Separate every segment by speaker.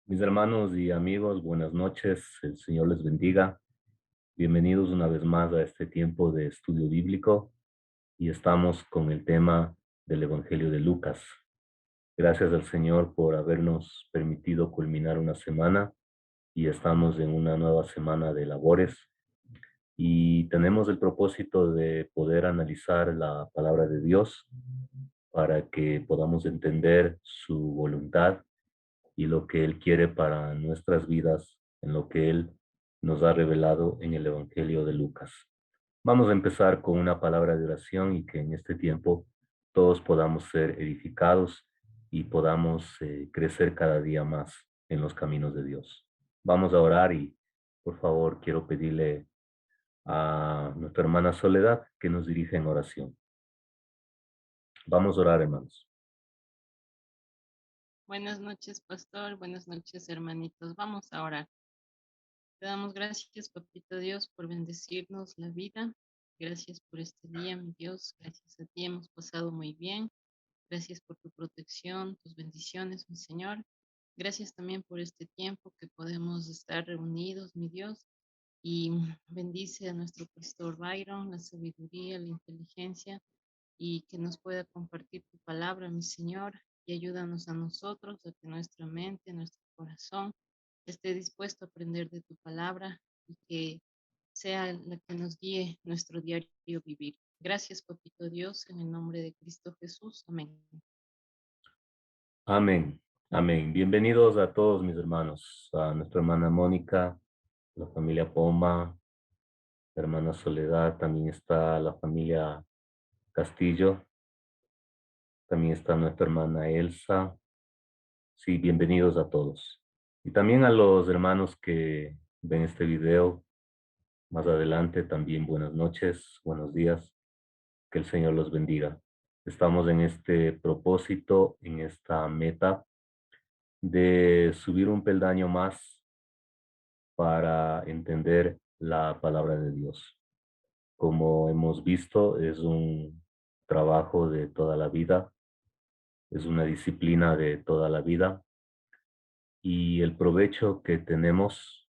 Speaker 1: Mis hermanos y amigos, buenas noches. El Señor les bendiga. Bienvenidos una vez más a este tiempo de estudio bíblico y estamos con el tema del Evangelio de Lucas. Gracias al Señor por habernos permitido culminar una semana y estamos en una nueva semana de labores y tenemos el propósito de poder analizar la palabra de Dios para que podamos entender su voluntad y lo que Él quiere para nuestras vidas, en lo que Él nos ha revelado en el Evangelio de Lucas. Vamos a empezar con una palabra de oración y que en este tiempo todos podamos ser edificados y podamos crecer cada día más en los caminos de Dios. Vamos a orar y por favor quiero pedirle a nuestra hermana Soledad que nos dirija en oración. Vamos a orar, hermanos.
Speaker 2: Buenas noches, pastor. Buenas noches, hermanitos. Vamos a orar. Te damos gracias, papito Dios, por bendecirnos la vida. Gracias por este día, mi Dios. Gracias a ti hemos pasado muy bien. Gracias por tu protección, tus bendiciones, mi Señor. Gracias también por este tiempo que podemos estar reunidos, mi Dios. Y bendice a nuestro pastor Byron, la sabiduría, la inteligencia y que nos pueda compartir tu palabra, mi Señor, y ayúdanos a nosotros a que nuestra mente, nuestro corazón esté dispuesto a aprender de tu palabra y que sea la que nos guíe nuestro diario vivir. Gracias, Papito Dios, en el nombre de Cristo Jesús. Amén.
Speaker 1: Amén. Amén. Bienvenidos a todos mis hermanos, a nuestra hermana Mónica, la familia Poma, la hermana Soledad, también está la familia Castillo, también está nuestra hermana Elsa. Sí, bienvenidos a todos. Y también a los hermanos que ven este video más adelante, también buenas noches, buenos días, que el Señor los bendiga. Estamos en este propósito, en esta meta de subir un peldaño más para entender la palabra de Dios. Como hemos visto, es un trabajo de toda la vida, es una disciplina de toda la vida y el provecho que tenemos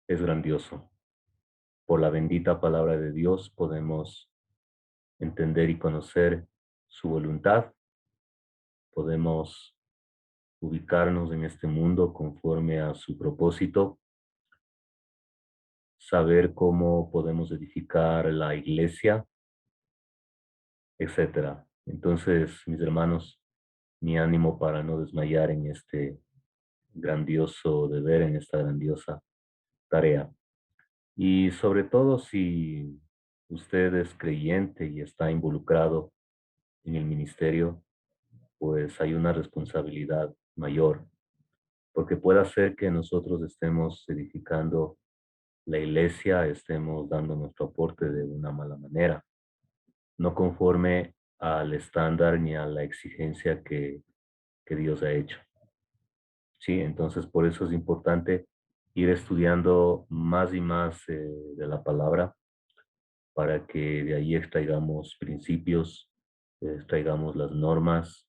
Speaker 1: es grandioso. Por la bendita palabra de Dios podemos entender y conocer su voluntad, podemos ubicarnos en este mundo conforme a su propósito, saber cómo podemos edificar la iglesia, etcétera. Entonces, mis hermanos, mi ánimo para no desmayar en este grandioso deber, en esta grandiosa tarea. Y sobre todo si usted es creyente y está involucrado en el ministerio, pues hay una responsabilidad mayor, porque puede ser que nosotros estemos edificando la iglesia, estemos dando nuestro aporte de una mala manera, no conforme al estándar ni a la exigencia que Dios ha hecho. Sí, entonces por eso es importante ir estudiando más y más de la palabra para que de ahí extraigamos principios, extraigamos las normas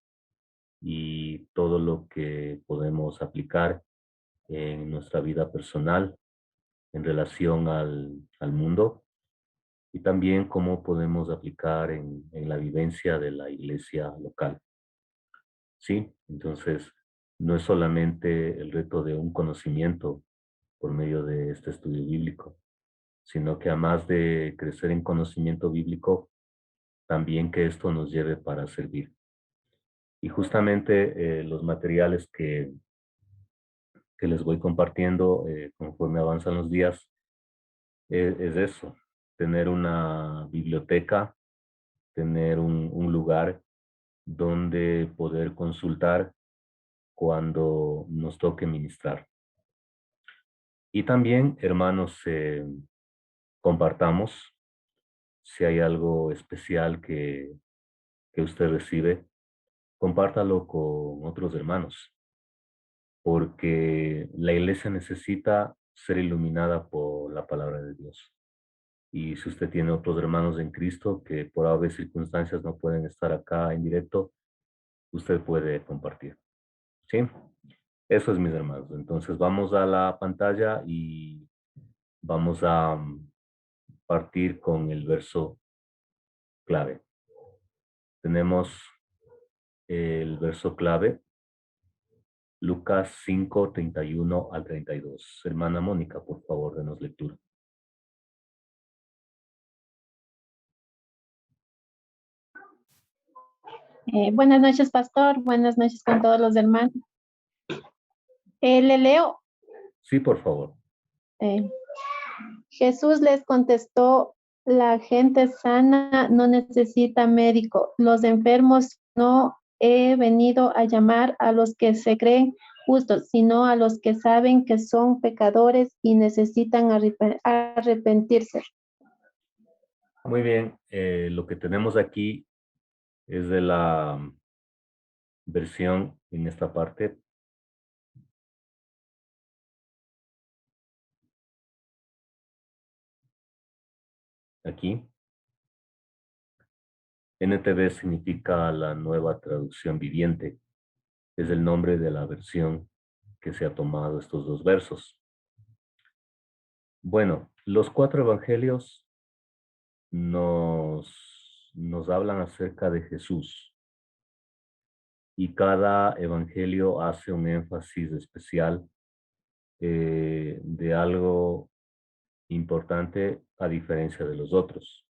Speaker 1: y todo lo que podemos aplicar en nuestra vida personal en relación al mundo y también cómo podemos aplicar en la vivencia de la iglesia local. Sí, entonces no es solamente el reto de un conocimiento por medio de este estudio bíblico, sino que además de crecer en conocimiento bíblico, también que esto nos lleve para servir. Y justamente los materiales que les voy compartiendo conforme avanzan los días es eso, tener una biblioteca, tener un lugar donde poder consultar cuando nos toque ministrar. Y también, hermanos, compartamos si hay algo especial que usted recibe, compártalo con otros hermanos, porque la iglesia necesita ser iluminada por la palabra de Dios. Y si usted tiene otros hermanos en Cristo que por haber circunstancias no pueden estar acá en directo, usted puede compartir. ¿Sí? Eso es, mis hermanos. Entonces vamos a la pantalla y vamos a partir con el verso clave. Tenemos el verso clave, Lucas 5, 31 al 32. Hermana Mónica, por favor, denos lectura.
Speaker 3: Buenas noches, pastor. Buenas noches con todos los hermanos. Le leo.
Speaker 1: Sí, por favor.
Speaker 3: Jesús les contestó, la gente sana no necesita médico. Los enfermos no he venido a llamar a los que se creen justos, sino a los que saben que son pecadores y necesitan arrepentirse.
Speaker 1: Muy bien. Lo que tenemos aquí es de la versión en esta parte. Aquí. NTV significa la nueva traducción viviente. Es el nombre de la versión que se ha tomado estos dos versos. Bueno, los 4 evangelios nos hablan acerca de Jesús y cada evangelio hace un énfasis especial de algo importante a diferencia de los otros.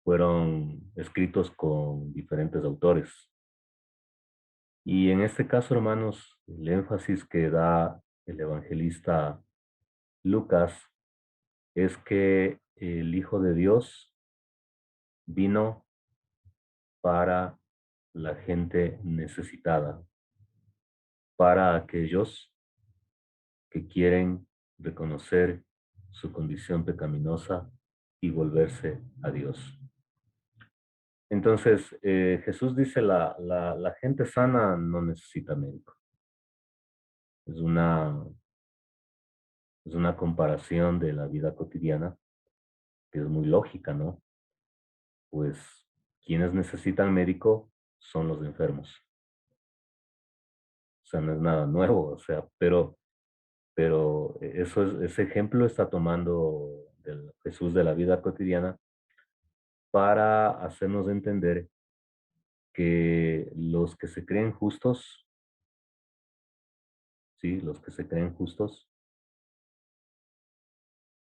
Speaker 1: Fueron escritos con diferentes autores. Y en este caso, hermanos, el énfasis que da el evangelista Lucas es que el Hijo de Dios vino para la gente necesitada, para aquellos que quieren reconocer su condición pecaminosa y volverse a Dios. Entonces, Jesús dice, la gente sana no necesita médico. Es una comparación de la vida cotidiana que es muy lógica, ¿no? Pues quienes necesitan médico son los enfermos. O sea, no es nada nuevo, o sea, pero ese ejemplo está tomando del Jesús de la vida cotidiana para hacernos entender que los que se creen justos, sí, los que se creen justos,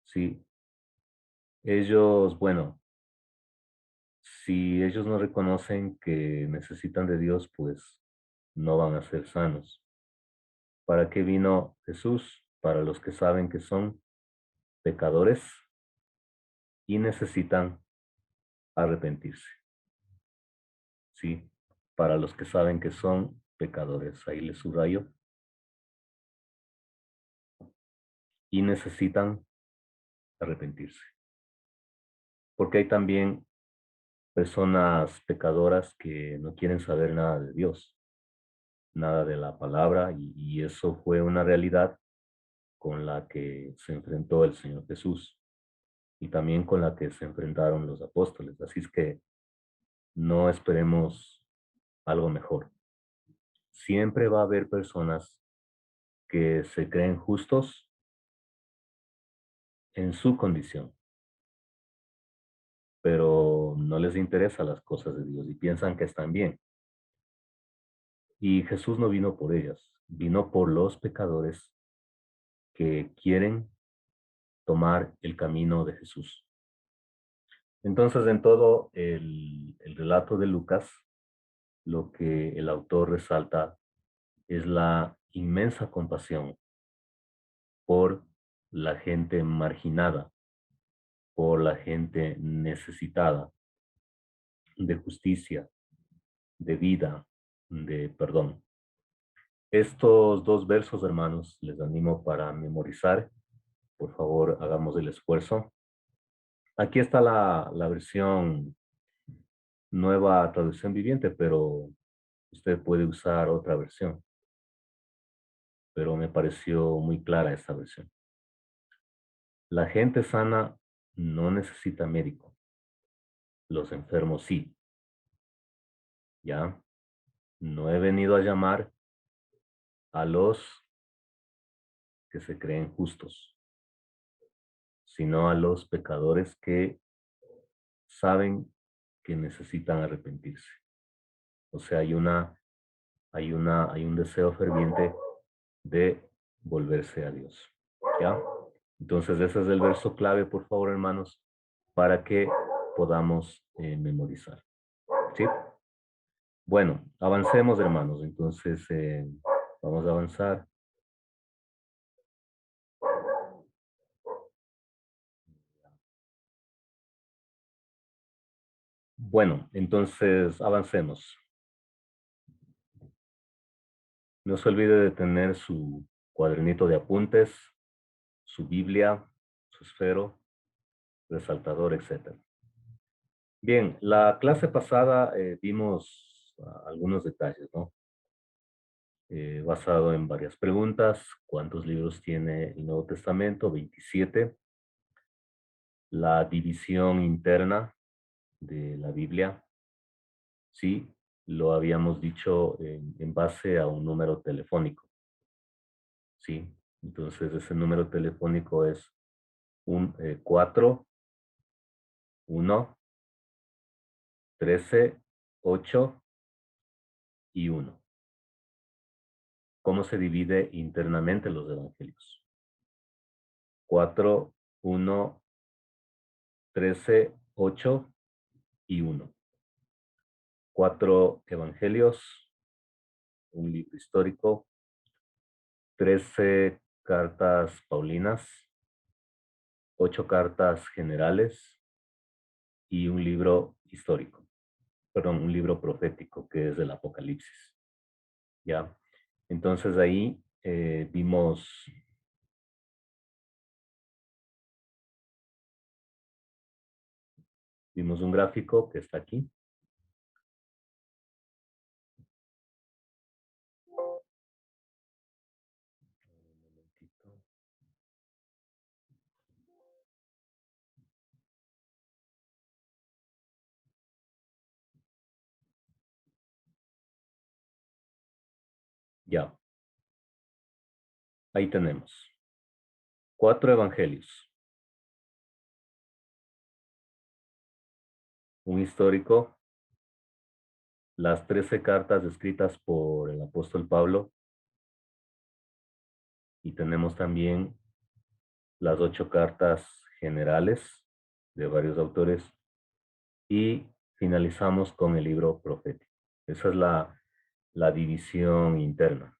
Speaker 1: sí, ellos, bueno, si ellos no reconocen que necesitan de Dios, pues no van a ser sanos. ¿Para qué vino Jesús? Para los que saben que son pecadores y necesitan arrepentirse. Sí, para los que saben que son pecadores. Ahí les subrayo. Y necesitan arrepentirse. Porque hay también personas pecadoras que no quieren saber nada de Dios, nada de la palabra, y eso fue una realidad con la que se enfrentó el Señor Jesús y también con la que se enfrentaron los apóstoles. Así es que no esperemos algo mejor. Siempre va a haber personas que se creen justos en su condición, pero no les interesan las cosas de Dios y piensan que están bien. Y Jesús no vino por ellas, vino por los pecadores que quieren tomar el camino de Jesús. Entonces, en todo el relato de Lucas, lo que el autor resalta es la inmensa compasión por la gente marginada, por la gente necesitada de justicia, de vida, de perdón. Estos dos versos, hermanos, les animo para memorizar. Por favor, hagamos el esfuerzo. Aquí está la versión nueva traducción viviente, pero usted puede usar otra versión. Pero me pareció muy clara esta versión. La gente sana no necesita médico. Los enfermos sí. ¿Ya? No he venido a llamar a los que se creen justos, sino a los pecadores que saben que necesitan arrepentirse. O sea, hay un deseo ferviente de volverse a Dios. ¿Ya? Entonces, ese es el verso clave, por favor, hermanos, para que podamos memorizar. ¿Sí? Bueno, avancemos, hermanos. Entonces, vamos a avanzar. Bueno, entonces avancemos. No se olvide de tener su cuadernito de apuntes, su Biblia, su esfero, resaltador, etc. Bien, la clase pasada vimos algunos detalles, ¿no? Basado en varias preguntas. ¿Cuántos libros tiene el Nuevo Testamento? 27. La división interna de la Biblia. Sí, lo habíamos dicho en base a un número telefónico. Sí, entonces ese número telefónico es 4, 1, 13, 8 y 1. ¿Cómo se divide internamente los evangelios? 4, 1, 13, 8 y 1. 4 evangelios, un libro histórico, 13 cartas paulinas, 8 cartas generales y un libro histórico, perdón, un libro profético que es el Apocalipsis. ¿Ya? Entonces ahí vimos un gráfico que está aquí. Ya, ahí tenemos 4 evangelios, un histórico, las 13 cartas escritas por el apóstol Pablo y tenemos también las 8 cartas generales de varios autores y finalizamos con el libro profético. Esa es la división interna,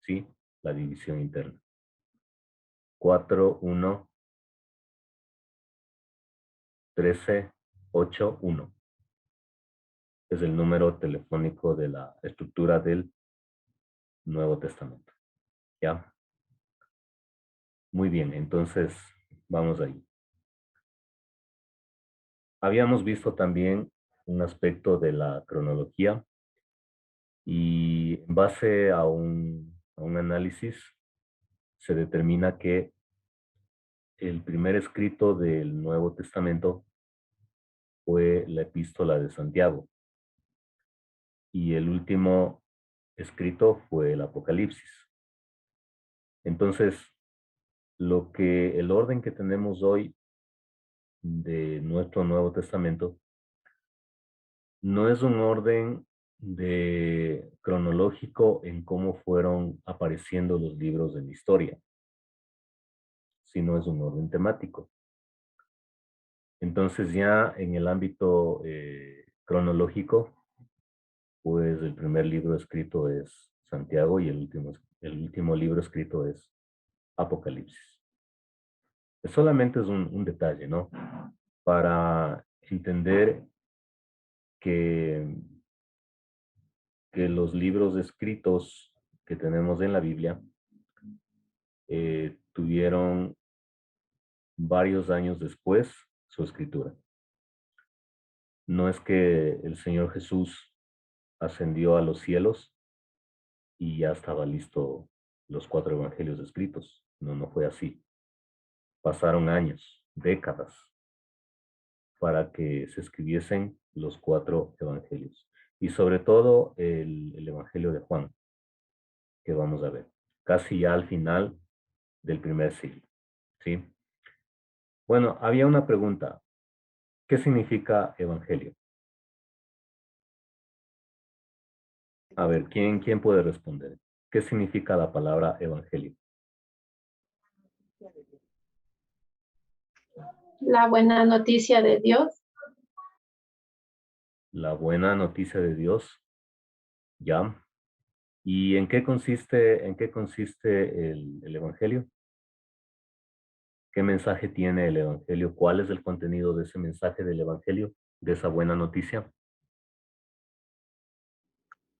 Speaker 1: ¿sí? La división interna. 4, 1, 13, 8, 1. Es el número telefónico de la estructura del Nuevo Testamento. ¿Ya? Muy bien, entonces vamos ahí. Habíamos visto también un aspecto de la cronología y en base a un análisis se determina que el primer escrito del Nuevo Testamento fue la epístola de Santiago y el último escrito fue el Apocalipsis. Entonces, el orden que tenemos hoy de nuestro Nuevo Testamento no es un orden cronológico en cómo fueron apareciendo los libros en la historia, sino es un orden temático. Entonces ya en el ámbito cronológico, pues el primer libro escrito es Santiago y el último libro escrito es Apocalipsis. Solamente es un detalle, ¿no? Para entender que, que los libros escritos que tenemos en la Biblia tuvieron varios años después su escritura. No es que el Señor Jesús ascendió a los cielos y ya estaba listo los 4 evangelios escritos. No, no fue así. Pasaron años, décadas, para que se escribiesen los 4 evangelios. Y sobre todo el evangelio de Juan. que vamos a ver, casi ya al final del primer siglo, ¿sí? Bueno, había una pregunta. ¿Qué significa evangelio? A ver, ¿quién puede responder? ¿Qué significa la palabra evangelio?
Speaker 3: La buena noticia de Dios.
Speaker 1: La buena noticia de Dios, ¿ya? ¿Y en qué consiste el evangelio? ¿Qué mensaje tiene el evangelio? ¿Cuál es el contenido de ese mensaje del evangelio, de esa buena noticia?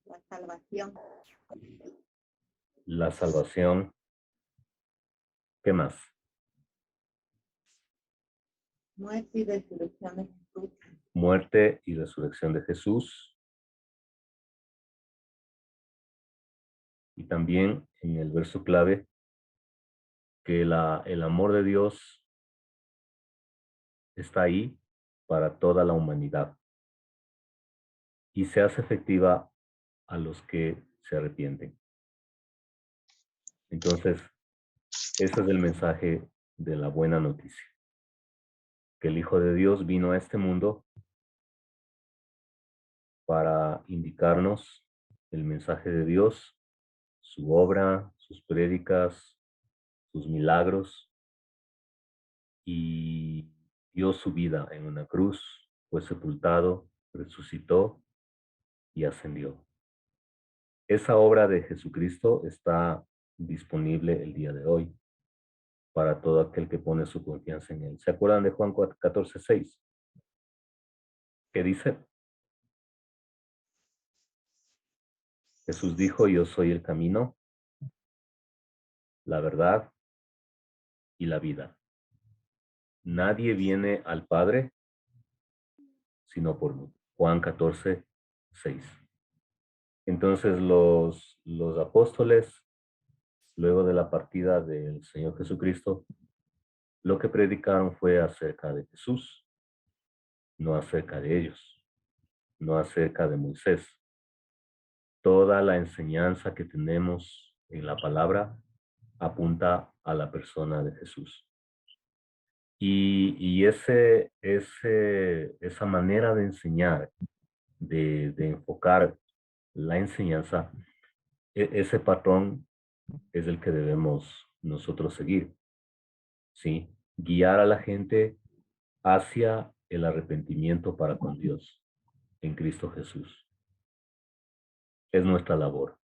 Speaker 4: La salvación,
Speaker 1: La salvación. ¿Qué más?
Speaker 4: muerte y resurrección de Jesús,
Speaker 1: Muerte y resurrección de Jesús. Y también en el verso clave, que el amor de Dios está ahí para toda la humanidad y se hace efectiva a los que se arrepienten. Entonces, ese es el mensaje de la buena noticia, que el Hijo de Dios vino a este mundo para indicarnos el mensaje de Dios, su obra, sus prédicas, sus milagros, y dio su vida en una cruz, fue sepultado, resucitó y ascendió. Esa obra de Jesucristo está disponible el día de hoy para todo aquel que pone su confianza en Él. ¿Se acuerdan de Juan 14:6? ¿Qué dice? Jesús dijo, yo soy el camino, la verdad y la vida. Nadie viene al Padre sino por mí. Juan 14:6. Entonces los apóstoles, luego de la partida del Señor Jesucristo, lo que predicaron fue acerca de Jesús, no acerca de ellos, no acerca de Moisés. Toda la enseñanza que tenemos en la palabra apunta a la persona de Jesús. Y esa manera de enseñar, de enfocar la enseñanza, ese patrón es el que debemos nosotros seguir, ¿sí? Guiar a la gente hacia el arrepentimiento para con Dios en Cristo Jesús. Es nuestra labor.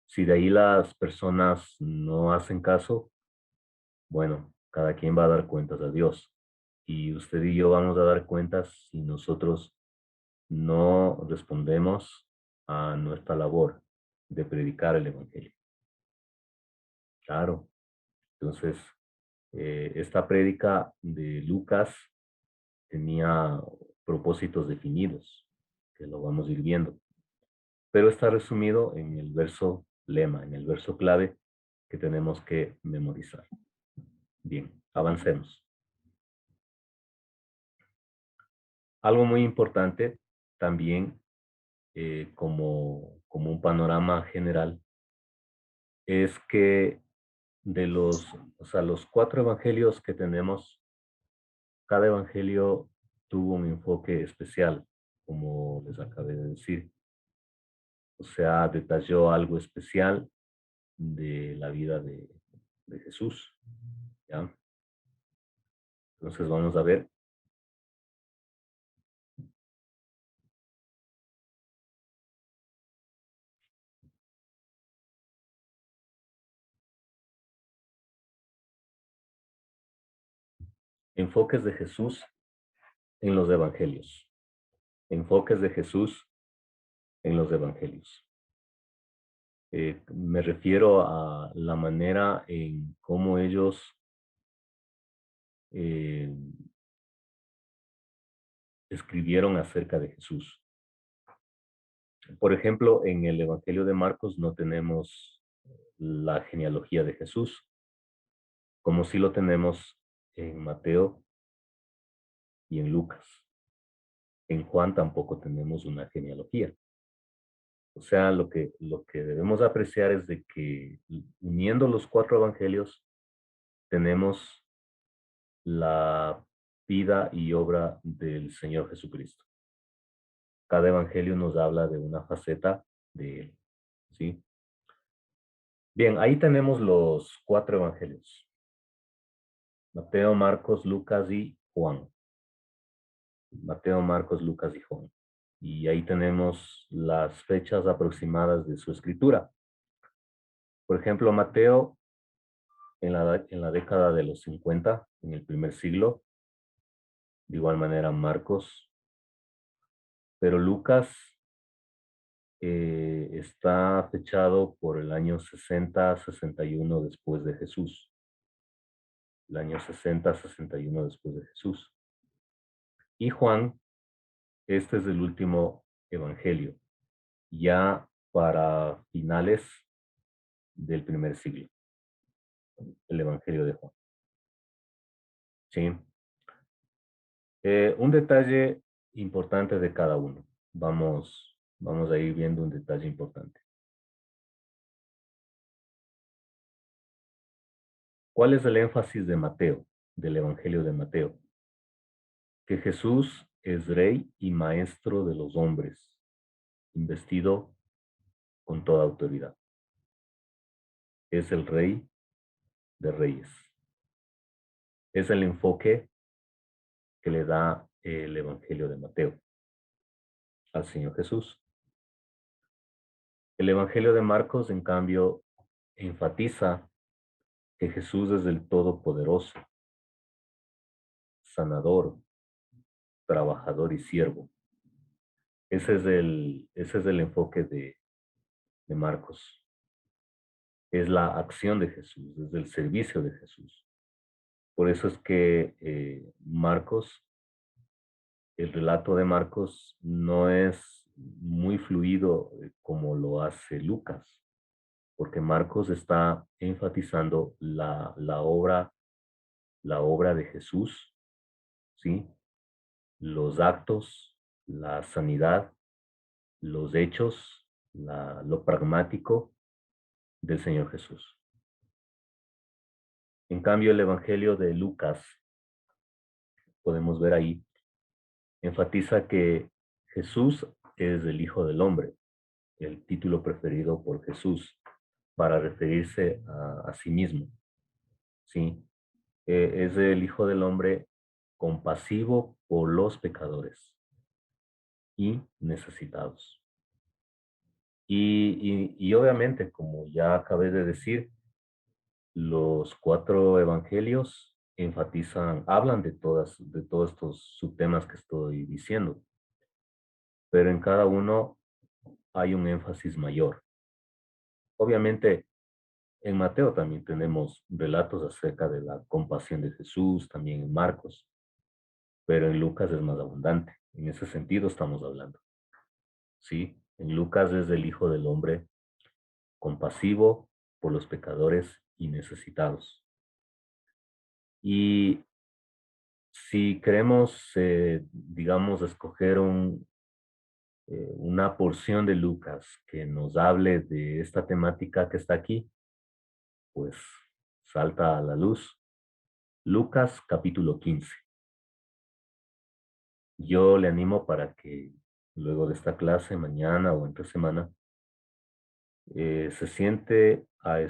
Speaker 1: Si de ahí las personas no hacen caso, bueno, cada quien va a dar cuentas a Dios. Y usted y yo vamos a dar cuentas si nosotros no respondemos a nuestra labor de predicar el Evangelio. Claro. Entonces, esta prédica de Lucas tenía propósitos definidos, que lo vamos a ir viendo. Pero está resumido en el verso lema, en el verso clave que tenemos que memorizar. Bien, avancemos. Algo muy importante también, como un panorama general, es que de los 4 evangelios que tenemos, cada evangelio tuvo un enfoque especial, como les acabé de decir. O sea, detalló algo especial de la vida de Jesús, ¿ya? Entonces vamos a ver. Enfoques de Jesús en los evangelios. Enfoques de Jesús en los evangelios. Me refiero a la manera en cómo ellos eh, escribieron acerca de Jesús. Por ejemplo, en el Evangelio de Marcos no tenemos la genealogía de Jesús, como sí lo tenemos en Mateo y en Lucas. En Juan tampoco tenemos una genealogía. O sea, lo que debemos apreciar es de que uniendo los 4 evangelios tenemos la vida y obra del Señor Jesucristo. Cada evangelio nos habla de una faceta de Él, ¿sí? Bien, ahí tenemos los 4 evangelios. Mateo, Marcos, Lucas y Juan. Mateo, Marcos, Lucas y Juan. Y ahí tenemos las fechas aproximadas de su escritura. Por ejemplo, Mateo en la década de los 50, en el primer siglo. De igual manera Marcos. Pero Lucas está fechado por el año 60-61 después de Jesús. El año 60-61 después de Jesús. Y Juan, este es el último evangelio, ya para finales del primer siglo, el evangelio de Juan. ¿Sí? Un detalle importante de cada uno. Vamos a ir viendo un detalle importante. ¿Cuál es el énfasis de Mateo, del evangelio de Mateo? Que Jesús es rey y maestro de los hombres, investido con toda autoridad. Es el rey de reyes. Es el enfoque que le da el evangelio de Mateo al Señor Jesús. El evangelio de Marcos, en cambio, enfatiza que Jesús es el todopoderoso, sanador, trabajador y siervo. Ese es el enfoque de Marcos. Es la acción de Jesús, es el servicio de Jesús. Por eso es que Marcos, el relato de Marcos no es muy fluido como lo hace Lucas, porque Marcos está enfatizando la obra de Jesús, ¿sí? Los actos, la sanidad, los hechos, lo pragmático del Señor Jesús. En cambio, el Evangelio de Lucas, podemos ver ahí, enfatiza que Jesús es el Hijo del Hombre, el título preferido por Jesús para referirse a sí mismo. ¿Sí? Es el Hijo del Hombre compasivo por los pecadores y necesitados. Y obviamente, como ya acabé de decir, los 4 evangelios hablan de todos estos subtemas que estoy diciendo, pero en cada uno hay un énfasis mayor. Obviamente, en Mateo también tenemos relatos acerca de la compasión de Jesús, también en Marcos, pero en Lucas es más abundante. En ese sentido estamos hablando. ¿Sí? En Lucas es el Hijo del Hombre compasivo por los pecadores y necesitados. Y si queremos, digamos, escoger una porción de Lucas que nos hable de esta temática que está aquí, pues salta a la luz Lucas capítulo 15. Yo le animo para que luego de esta clase, mañana o entre semana, se siente a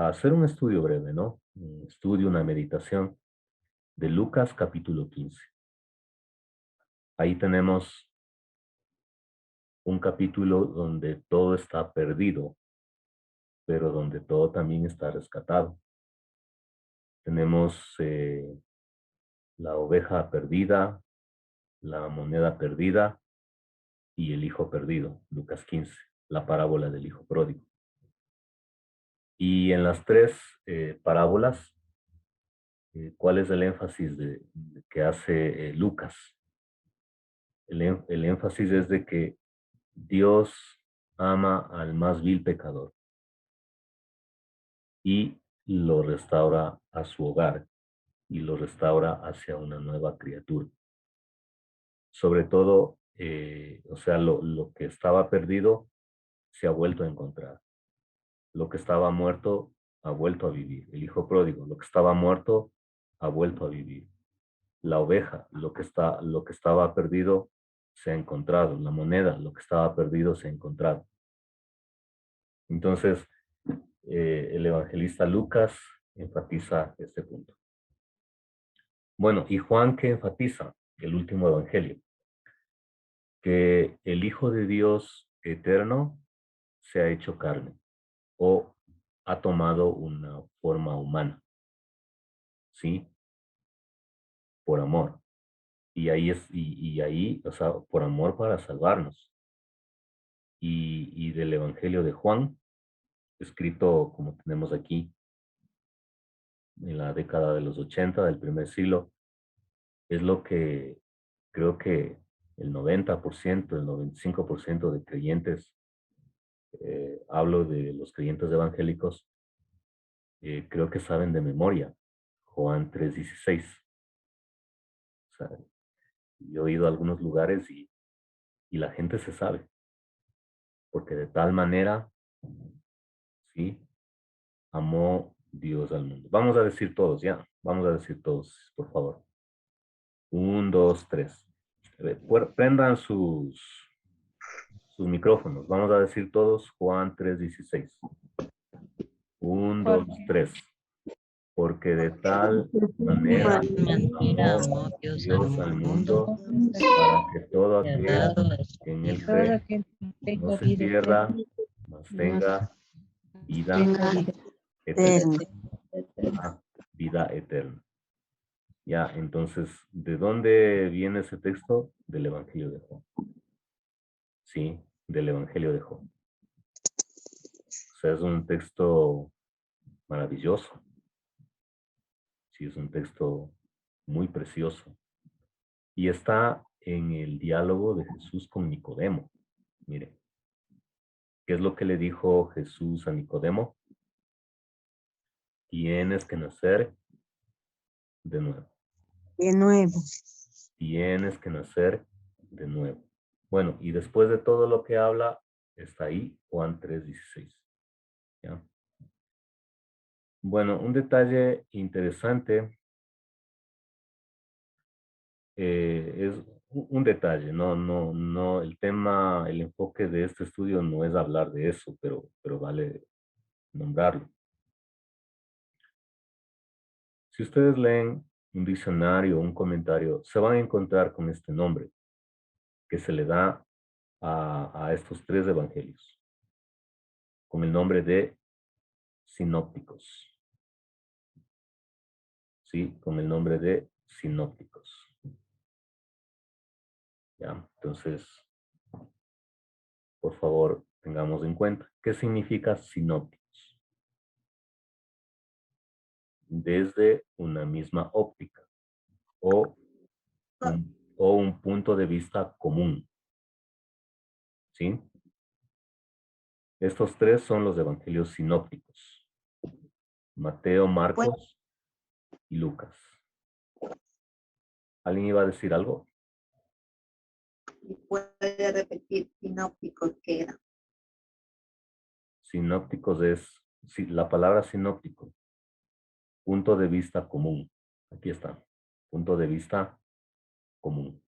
Speaker 1: hacer un estudio breve, ¿no? Un estudio, una meditación de Lucas capítulo 15. Ahí tenemos un capítulo donde todo está perdido, pero donde todo también está rescatado. Tenemos la oveja perdida, la moneda perdida y el hijo perdido, Lucas 15, la parábola del hijo pródigo. Y en las 3 parábolas, ¿cuál es el énfasis que hace Lucas? El énfasis es de que Dios ama al más vil pecador y lo restaura a su hogar y lo restaura hacia una nueva criatura. Sobre todo, o sea, lo que estaba perdido se ha vuelto a encontrar. Lo que estaba muerto ha vuelto a vivir. El hijo pródigo, lo que estaba muerto ha vuelto a vivir. La oveja, lo que estaba perdido se ha encontrado. La moneda, lo que estaba perdido se ha encontrado. Entonces, el evangelista Lucas enfatiza este punto. Bueno, y Juan, ¿qué enfatiza? El último evangelio, que el Hijo de Dios eterno se ha hecho carne o ha tomado una forma humana, ¿sí? Por amor. Y ahí, o sea, por amor para salvarnos. Y del Evangelio de Juan, escrito como tenemos aquí en la década de los 80 del primer siglo, es lo que creo que el 90%, el 95% de creyentes, hablo de los creyentes evangélicos, creo que saben de memoria Juan 3:16. O sea, yo he ido a algunos lugares y la gente se sabe, porque de tal manera, ¿sí? Amó Dios al mundo. Vamos a decir todos, ya. Vamos a decir todos, por favor. 1, 2, 3. Prendan sus micrófonos. Vamos a decir todos Juan 3:16. 1, 2, 3. Porque de tal manera amó Dios al mundo para que todo aquel que en él cree no se pierda, mas tenga vida eterna. Vida eterna. Ya, entonces, ¿de dónde viene ese texto? Del Evangelio de Juan. Sí, del Evangelio de Juan. O sea, es un texto maravilloso. Sí, es un texto muy precioso. Y está en el diálogo de Jesús con Nicodemo. Mire, ¿qué es lo que le dijo Jesús a Nicodemo? Tienes que nacer de nuevo.
Speaker 5: De nuevo.
Speaker 1: Tienes que nacer de nuevo. Bueno, y después de todo lo que habla, está ahí Juan 3:16. ¿Ya? Bueno, un detalle interesante es un detalle, no, el tema, el enfoque de este estudio no es hablar de eso, pero vale nombrarlo. Si ustedes leen un diccionario o un comentario, se van a encontrar con este nombre que se le da a estos tres evangelios, con el nombre de sinópticos. ¿Sí? Con el nombre de sinópticos. ¿Ya? Entonces, por favor, tengamos en cuenta. ¿Qué significa sinópticos? Desde una misma óptica o un punto de vista común. ¿Sí? Estos tres son los evangelios sinópticos. Mateo, Marcos y Lucas. ¿Alguien iba a decir algo?
Speaker 4: Y puede repetir sinópticos que era.
Speaker 1: Sinópticos es, la palabra sinóptico, punto de vista común. Aquí está, punto de vista común.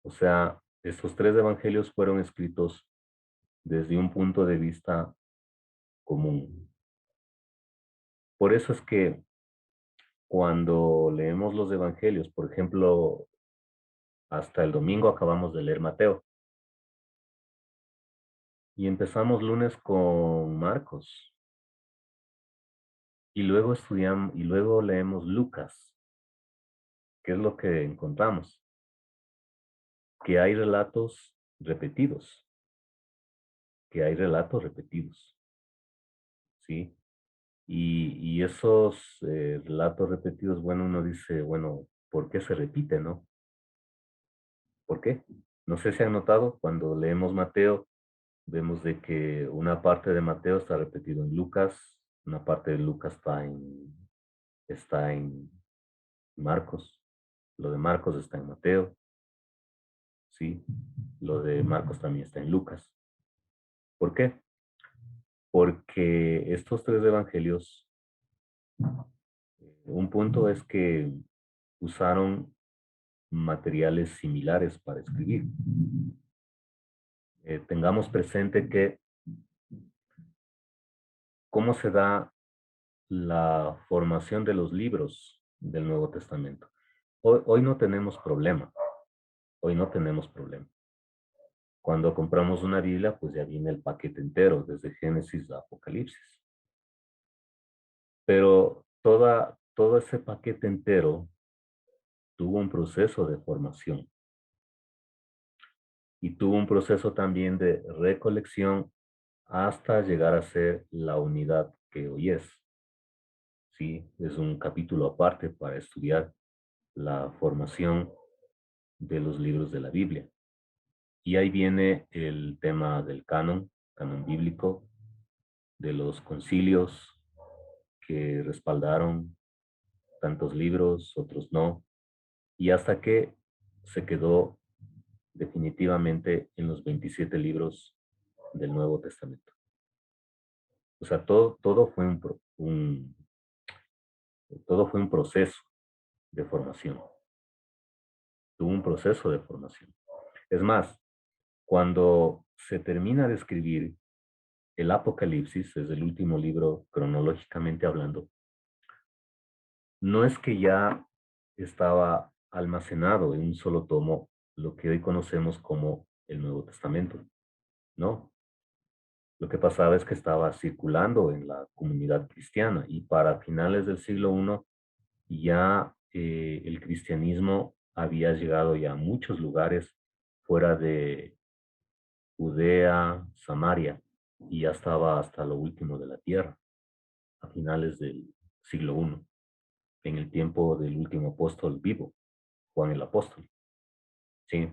Speaker 1: O sea, estos tres evangelios fueron escritos desde un punto de vista común. Por eso es que cuando leemos los evangelios, por ejemplo, hasta el domingo acabamos de leer Mateo. Y empezamos lunes con Marcos. Y luego leemos Lucas. ¿Qué es lo que encontramos? Que hay relatos repetidos. Que hay relatos repetidos. ¿Sí? Y esos relatos repetidos, bueno, uno dice, bueno, ¿por qué se repite, no? ¿Por qué? No sé si han notado, cuando leemos Mateo, vemos de que una parte de Mateo está repetido en Lucas, una parte de Lucas está en Marcos, lo de Marcos está en Mateo, ¿sí? Lo de Marcos también está en Lucas. ¿Por qué? Porque estos tres evangelios, un punto es que usaron materiales similares para escribir. Tengamos presente que cómo se da la formación de los libros del Nuevo Testamento. Hoy no tenemos problema. Hoy no tenemos problema. Cuando compramos una Biblia, pues ya viene el paquete entero, desde Génesis a Apocalipsis. Pero todo ese paquete entero tuvo un proceso de formación y tuvo un proceso también de recolección hasta llegar a ser la unidad que hoy es. Sí, es un capítulo aparte para estudiar la formación de los libros de la Biblia. Y ahí viene el tema del canon bíblico, de los concilios que respaldaron tantos libros, otros no, y hasta que se quedó definitivamente en los 27 libros del Nuevo Testamento. O sea, todo fue todo fue un proceso de formación. Tuvo un proceso de formación. Es más, cuando se termina de escribir el Apocalipsis, es el último libro cronológicamente hablando, no es que ya estaba almacenado en un solo tomo lo que hoy conocemos como el Nuevo Testamento. No. Lo que pasaba es que estaba circulando en la comunidad cristiana y para finales del siglo I ya el cristianismo había llegado ya a muchos lugares fuera de Judea, Samaria, y ya estaba hasta lo último de la tierra, a finales del siglo I, en el tiempo del último apóstol vivo, Juan el Apóstol. ¿Sí?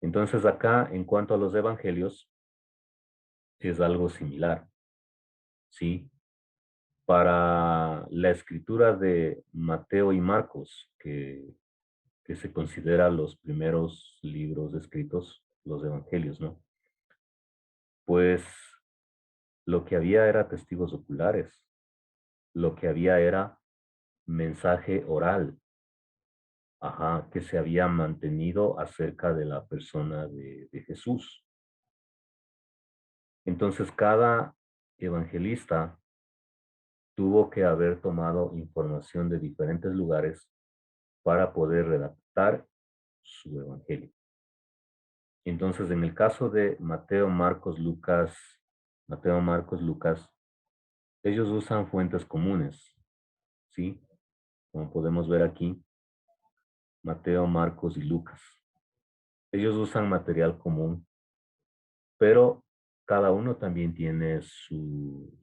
Speaker 1: Entonces acá, en cuanto a los evangelios, es algo similar. ¿Sí? Para la escritura de Mateo y Marcos, que se considera los primeros libros escritos, los evangelios, ¿no? Pues lo que había era testigos oculares, lo que había era mensaje oral, ajá, que se había mantenido acerca de la persona de Jesús. Entonces cada evangelista tuvo que haber tomado información de diferentes lugares para poder redactar su evangelio. Entonces, en el caso de Mateo, Marcos, Lucas, ellos usan fuentes comunes, ¿sí? Como podemos ver aquí, Mateo, Marcos y Lucas. Ellos usan material común, pero cada uno también tiene su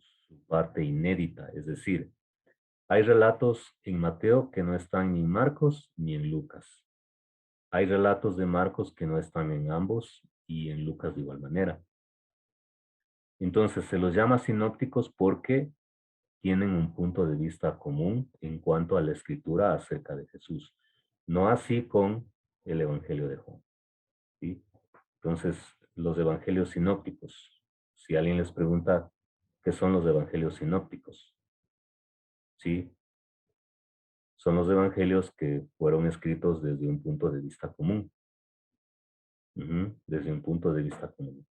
Speaker 1: parte inédita, es decir, hay relatos en Mateo que no están ni en Marcos ni en Lucas. Hay relatos de Marcos que no están en ambos y en Lucas de igual manera. Entonces se los llama sinópticos porque tienen un punto de vista común en cuanto a la escritura acerca de Jesús. No así con el Evangelio de Juan. ¿Sí? Entonces, los evangelios sinópticos. Si alguien les pregunta qué son los evangelios sinópticos, ¿sí? Son los evangelios que fueron escritos desde un punto de vista común. Desde un punto de vista común.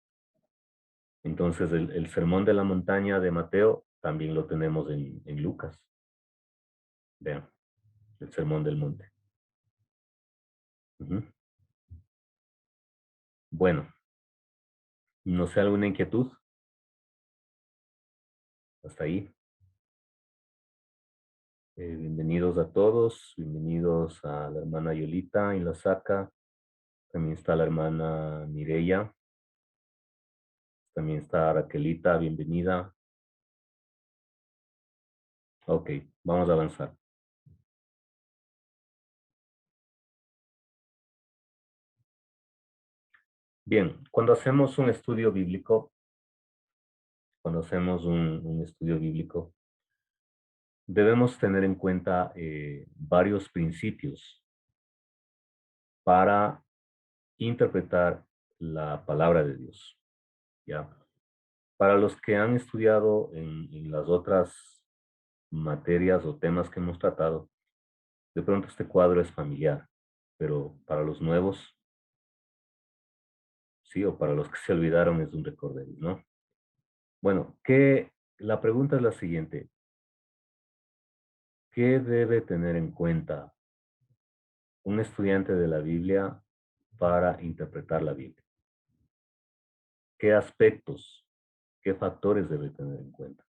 Speaker 1: Entonces, el sermón de la montaña de Mateo también lo tenemos en Lucas. Vean, el sermón del monte. Bueno, no sé, ¿alguna inquietud? Hasta ahí. Bienvenidos a todos, bienvenidos a la hermana Yolita en la saca. También está la hermana Mireya. También está Raquelita, bienvenida. Ok, vamos a avanzar. Bien, cuando hacemos un estudio bíblico, debemos tener en cuenta varios principios para interpretar la palabra de Dios. ¿Ya? Para los que han estudiado en las otras materias o temas que hemos tratado, de pronto este cuadro es familiar, pero para los nuevos, sí, o para los que se olvidaron es un recorderis, ¿no? Bueno, la pregunta es la siguiente. ¿Qué debe tener en cuenta un estudiante de la Biblia para interpretar la Biblia? ¿Qué aspectos, qué factores debe tener en cuenta?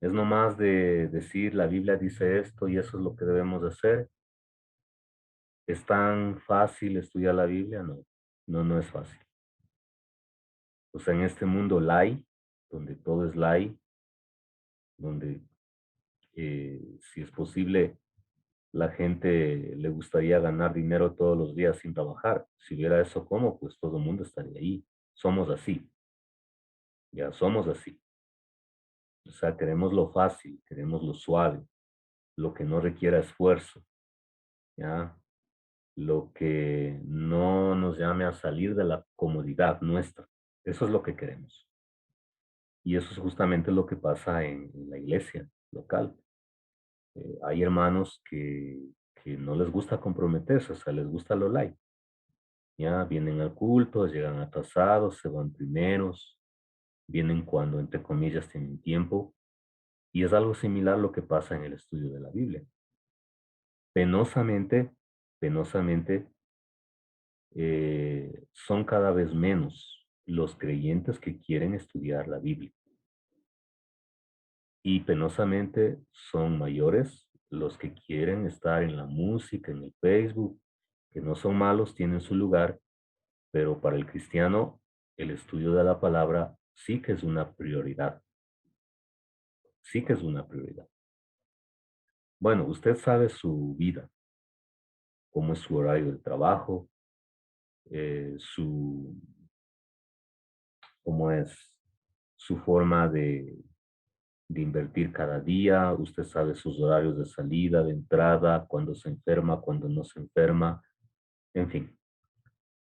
Speaker 1: ¿Es nomás de decir la Biblia dice esto y eso es lo que debemos de hacer? ¿Es tan fácil estudiar la Biblia? No, no es fácil. O sea, en este mundo lai, donde todo es lai, donde si es posible, la gente le gustaría ganar dinero todos los días sin trabajar. Si hubiera eso, ¿cómo? Pues todo el mundo estaría ahí. Somos así, ya somos así. O sea, queremos lo fácil, queremos lo suave, lo que no requiera esfuerzo, ¿ya? Lo que no nos llame a salir de la comodidad nuestra. Eso es lo que queremos. Y eso es justamente lo que pasa en la iglesia local. Hay hermanos que no les gusta comprometerse, o sea, les gusta lo light. Ya vienen al culto, llegan atrasados, se van primeros, vienen cuando, entre comillas, tienen tiempo. Y es algo similar lo que pasa en el estudio de la Biblia. Penosamente, penosamente, son cada vez menos los creyentes que quieren estudiar la Biblia. Y penosamente son mayores los que quieren estar en la música, en el Facebook, que no son malos, tienen su lugar, pero para el cristiano el estudio de la palabra sí que es una prioridad. Sí que es una prioridad. Bueno, usted sabe su vida, cómo es su horario de trabajo, cómo es su forma de invertir cada día, usted sabe sus horarios de salida, de entrada, cuando se enferma, cuando no se enferma, en fin.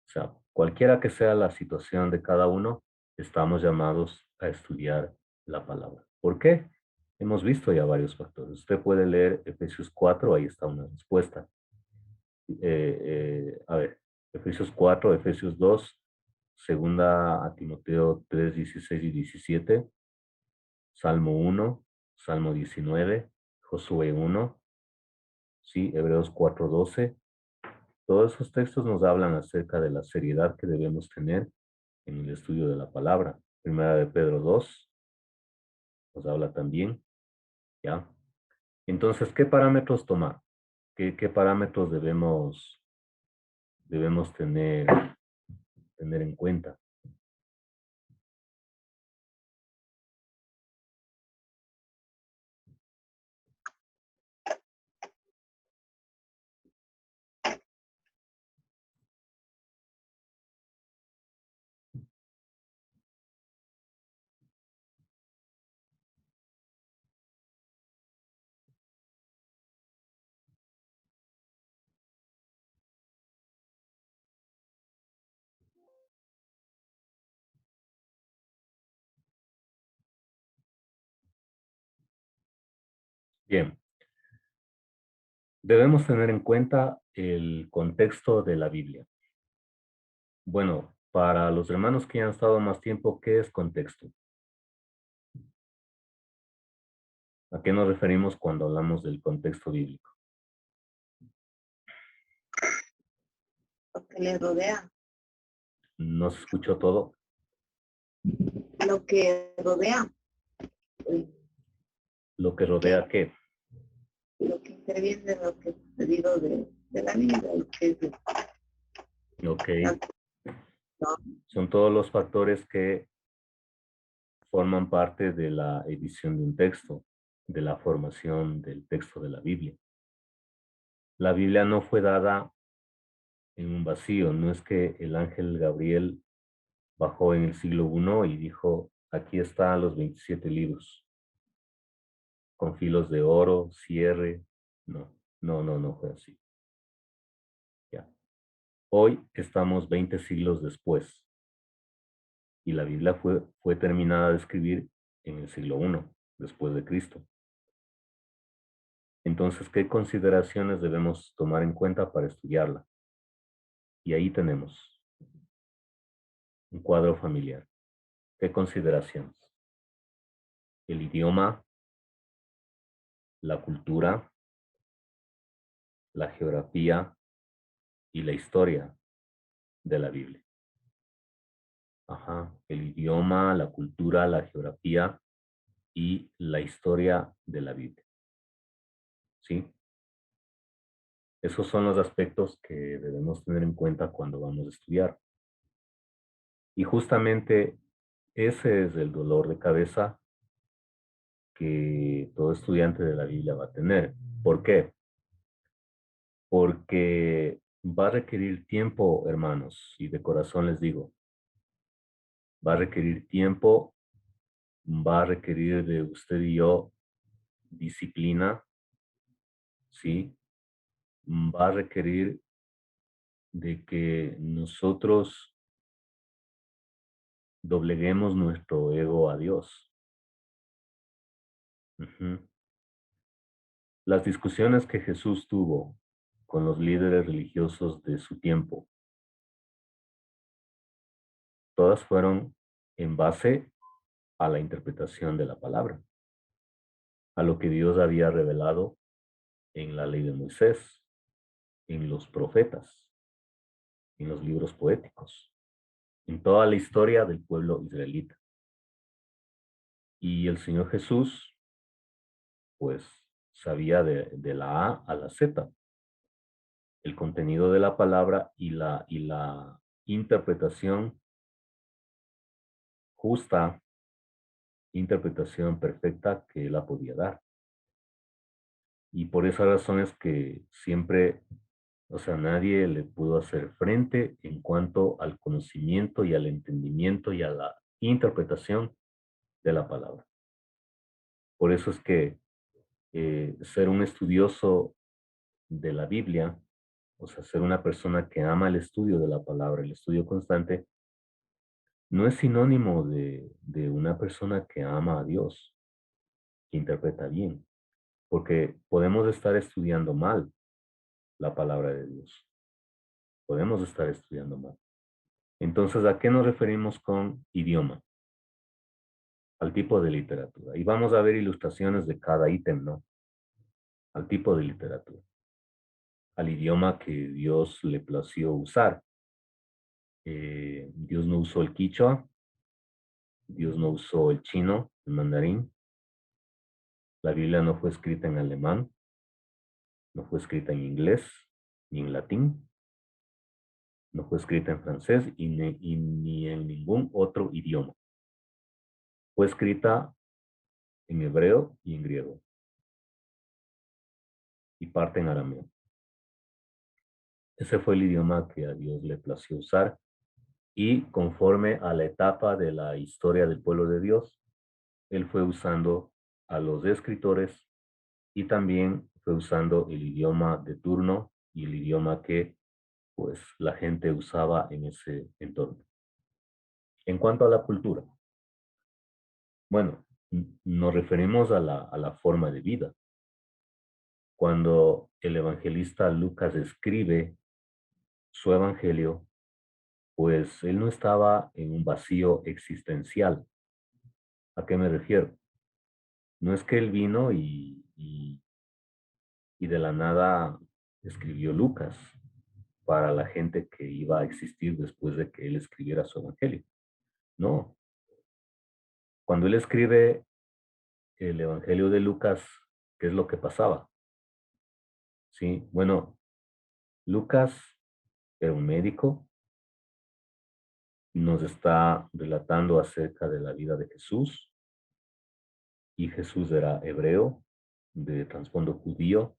Speaker 1: O sea, cualquiera que sea la situación de cada uno, estamos llamados a estudiar la palabra. ¿Por qué? Hemos visto ya varios factores. Usted puede leer Efesios 4, ahí está una respuesta. A ver, Efesios 4, Efesios 2, segunda a Timoteo 3, 16 y 17, Salmo 1, Salmo 19, Josué 1, sí, Hebreos 4, 12. Todos esos textos nos hablan acerca de la seriedad que debemos tener en el estudio de la palabra. Primera de Pedro 2 nos habla también, ¿ya? Entonces, ¿qué parámetros tomar? ¿Qué parámetros debemos tener en cuenta? Bien, debemos tener en cuenta el contexto de la Biblia. Bueno, para los hermanos que han estado más tiempo, ¿qué es contexto? ¿A qué nos referimos cuando hablamos del contexto bíblico?
Speaker 4: Lo que le rodea,
Speaker 1: ¿No se escuchó todo?
Speaker 4: lo que rodea, eh,
Speaker 1: Lo que rodea qué.
Speaker 4: lo que interviene, lo que te digo de la vida, lo que es
Speaker 1: Ok,
Speaker 4: ¿no?
Speaker 1: son todos los factores que forman parte de la edición de un texto, de la formación del texto de la Biblia. La Biblia no fue dada en un vacío, no es que el ángel Gabriel bajó en el siglo I y dijo, aquí están los 27 libros, con filos de oro, cierre. No fue así. Ya. Hoy estamos 20 siglos después y la Biblia fue terminada de escribir en el siglo I después de Cristo. Entonces, ¿qué consideraciones debemos tomar en cuenta para estudiarla? Y ahí tenemos un cuadro familiar. ¿Qué consideraciones? El idioma, la cultura, la geografía y la historia de la Biblia. Ajá, el idioma, la cultura, la geografía y la historia de la Biblia. ¿Sí? Esos son los aspectos que debemos tener en cuenta cuando vamos a estudiar. Y justamente ese es el dolor de cabeza que todo estudiante de la Biblia va a tener. ¿Por qué? Porque va a requerir tiempo, hermanos, y de corazón les digo, va a requerir tiempo, va a requerir de usted y yo disciplina, ¿sí? Va a requerir de que nosotros dobleguemos nuestro ego a Dios. Ujú. Las discusiones que Jesús tuvo con los líderes religiosos de su tiempo, todas fueron en base a la interpretación de la palabra, a lo que Dios había revelado en la ley de Moisés, en los profetas, en los libros poéticos, en toda la historia del pueblo israelita. Y el Señor Jesús, pues, sabía de la A a la Z, el contenido de la palabra y la interpretación justa, interpretación perfecta que él la podía dar. Y por esa razón es que siempre, o sea, nadie le pudo hacer frente en cuanto al conocimiento y al entendimiento y a la interpretación de la palabra. Por eso es que ser un estudioso de la Biblia, o sea, ser una persona que ama el estudio de la palabra, el estudio constante, no es sinónimo de una persona que ama a Dios, que interpreta bien, porque podemos estar estudiando mal la palabra de Dios. Podemos estar estudiando mal. Entonces, ¿a qué nos referimos con idioma? Al tipo de literatura. Y vamos a ver ilustraciones de cada ítem, ¿no? Al tipo de literatura. Al idioma que Dios le plació usar. Dios no usó el quichua, Dios no usó el chino, el mandarín. La Biblia no fue escrita en alemán, no fue escrita en inglés, ni en latín, no fue escrita en francés y ni en ningún otro idioma. Fue escrita en hebreo y en griego y parte en arameo. Ese fue el idioma que a Dios le plació usar y conforme a la etapa de la historia del pueblo de Dios, Él fue usando a los escritores y también fue usando el idioma de turno y el idioma que pues la gente usaba en ese entorno. En cuanto a la cultura, bueno, nos referimos a la forma de vida. Cuando el evangelista Lucas escribe su evangelio, pues él no estaba en un vacío existencial. ¿A qué me refiero? No es que él vino y de la nada escribió Lucas para la gente que iba a existir después de que él escribiera su evangelio. No. Cuando él escribe el evangelio de Lucas, ¿qué es lo que pasaba? Sí, bueno, Lucas era un médico, nos está relatando acerca de la vida de Jesús, y Jesús era hebreo, de trasfondo judío,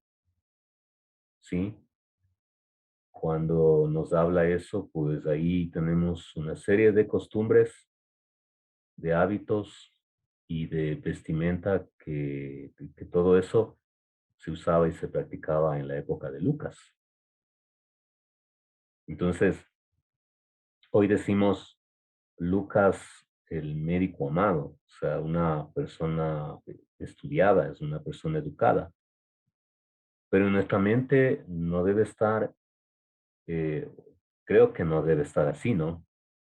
Speaker 1: ¿sí? Cuando nos habla eso, pues ahí tenemos una serie de costumbres, de hábitos y de vestimenta que todo eso se usaba y se practicaba en la época de Lucas. Entonces, hoy decimos Lucas, el médico amado, o sea, una persona estudiada, es una persona educada. Pero en nuestra mente no debe estar, eh, creo que no debe estar así, ¿no?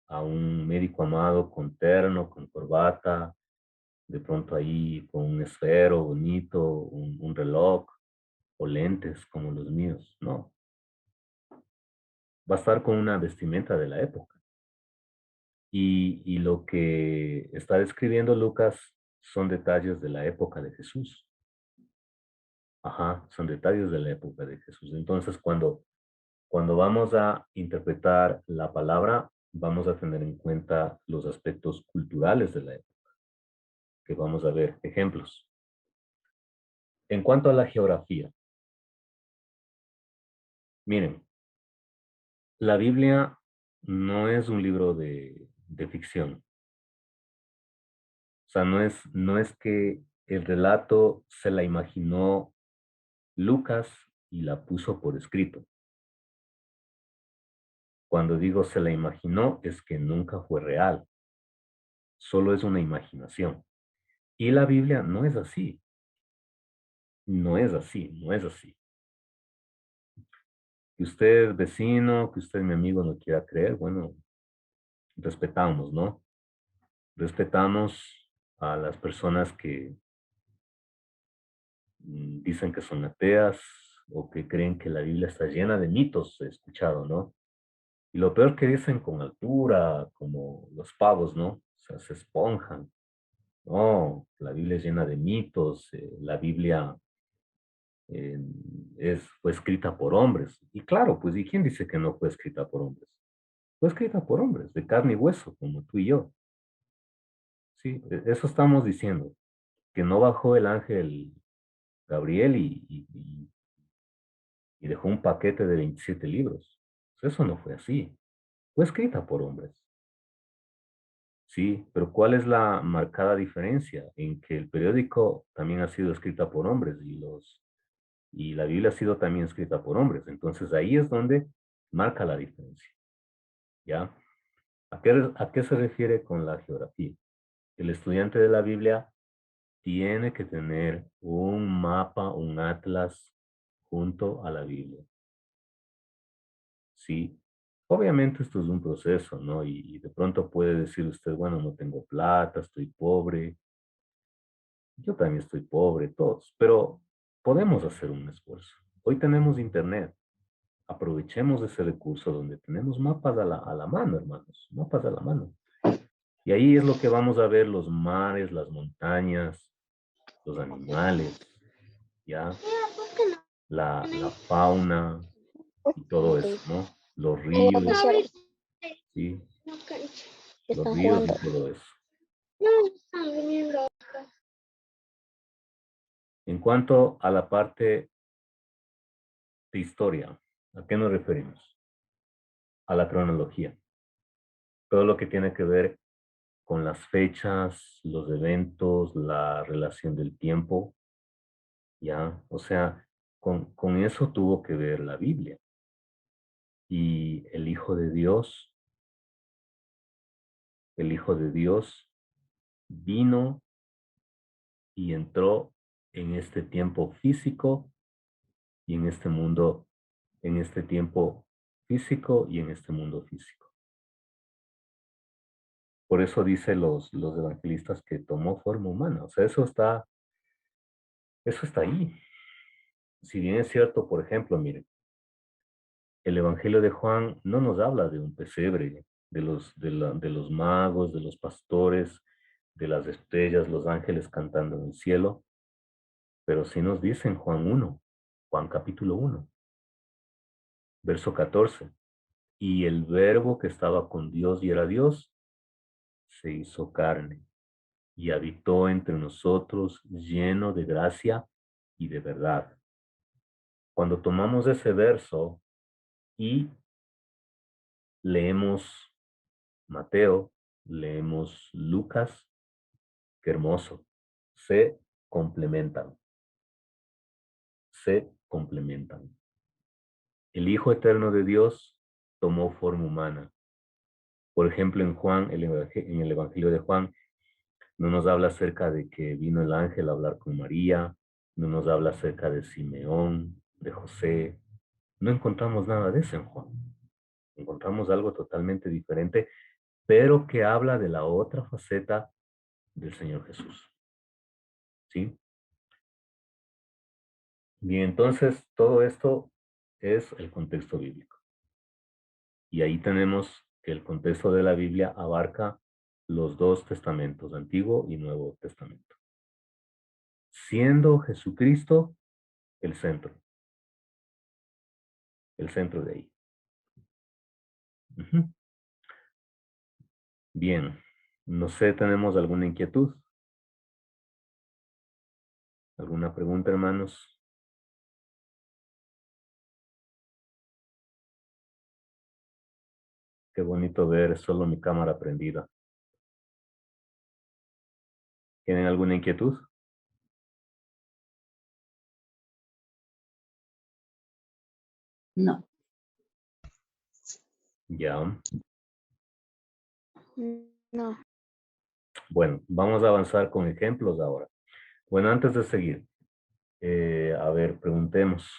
Speaker 1: A un médico amado con terno, con corbata, de pronto ahí con un esfero bonito, un reloj o lentes como los míos, no. Va a estar con una vestimenta de la época. Y lo que está describiendo Lucas son detalles de la época de Jesús. Ajá, son detalles de la época de Jesús. Entonces, cuando vamos a interpretar la palabra, vamos a tener en cuenta los aspectos culturales de la época, que vamos a ver ejemplos. En cuanto a la geografía, miren, la Biblia no es un libro de ficción. O sea, no es que el relato se la imaginó Lucas y la puso por escrito. Cuando digo se la imaginó, es que nunca fue real. Solo es una imaginación. Y la Biblia no es así. No es así, no es así. Que usted, vecino, que usted, mi amigo, no quiera creer, bueno, respetamos, ¿no? Respetamos a las personas que dicen que son ateas o que creen que la Biblia está llena de mitos, he escuchado, ¿no? Y lo peor que dicen con altura, como los pavos, ¿no? O sea, se esponjan. No, la Biblia es llena de mitos, la Biblia eh, fue escrita por hombres. Y claro, pues, ¿y quién dice que no fue escrita por hombres? Fue escrita por hombres, de carne y hueso, como tú y yo. Sí, eso estamos diciendo, que no bajó el ángel Gabriel y dejó un paquete de 27 libros. Pues eso no fue así. Fue escrita por hombres. Sí, pero ¿cuál es la marcada diferencia? En que el periódico también ha sido escrita por hombres y la Biblia ha sido también escrita por hombres. Entonces ahí es donde marca la diferencia. ¿Ya? ¿A qué se refiere con la geografía? El estudiante de la Biblia tiene que tener un mapa, un atlas junto a la Biblia. Sí, obviamente esto es un proceso, ¿no? Y de pronto puede decir usted, bueno, no tengo plata, estoy pobre, yo también estoy pobre, todos, pero podemos hacer un esfuerzo. Hoy tenemos internet, aprovechemos ese recurso donde tenemos mapas a la mano, hermanos, mapas a la mano. Y ahí es lo que vamos a ver los mares, las montañas, los animales, ¿ya? La fauna y todo eso, ¿no? Los ríos, ¿sí? Los ríos y todo eso. En cuanto a la parte de historia, ¿a qué nos referimos? A la cronología. Todo lo que tiene que ver con las fechas, los eventos, la relación del tiempo, ¿ya? O sea, con eso tuvo que ver la Biblia. Y el Hijo de Dios vino y entró en este tiempo físico y en este mundo, en este tiempo físico y en este mundo físico. Por eso dice los evangelistas que tomó forma humana. O sea, eso está ahí. Si bien es cierto, por ejemplo, miren, el Evangelio de Juan no nos habla de un pesebre, de los magos, de los pastores, de las estrellas, los ángeles cantando en el cielo, pero sí nos dice en Juan capítulo 1, verso 14, y el verbo que estaba con Dios y era Dios, se hizo carne y habitó entre nosotros lleno de gracia y de verdad. Cuando tomamos ese verso y leemos Mateo, leemos Lucas, qué hermoso. Se complementan, se complementan. El Hijo Eterno de Dios tomó forma humana. Por ejemplo, en Juan, en el Evangelio de Juan, no nos habla acerca de que vino el ángel a hablar con María, no nos habla acerca de Simeón, de José. No encontramos nada de eso en Juan. Encontramos algo totalmente diferente, pero que habla de la otra faceta del Señor Jesús. ¿Sí? Bien, entonces todo esto es el contexto bíblico. Y ahí tenemos que el contexto de la Biblia abarca los dos testamentos, Antiguo y Nuevo Testamento, siendo Jesucristo el centro de ahí. Ujú. Bien, no sé, ¿tenemos alguna inquietud? ¿Alguna pregunta, hermanos? Qué bonito ver solo mi cámara prendida. ¿Tienen alguna inquietud?
Speaker 5: No.
Speaker 1: Ya.
Speaker 6: No.
Speaker 1: Bueno, vamos a avanzar con ejemplos ahora. Bueno, antes de seguir, a ver, preguntemos.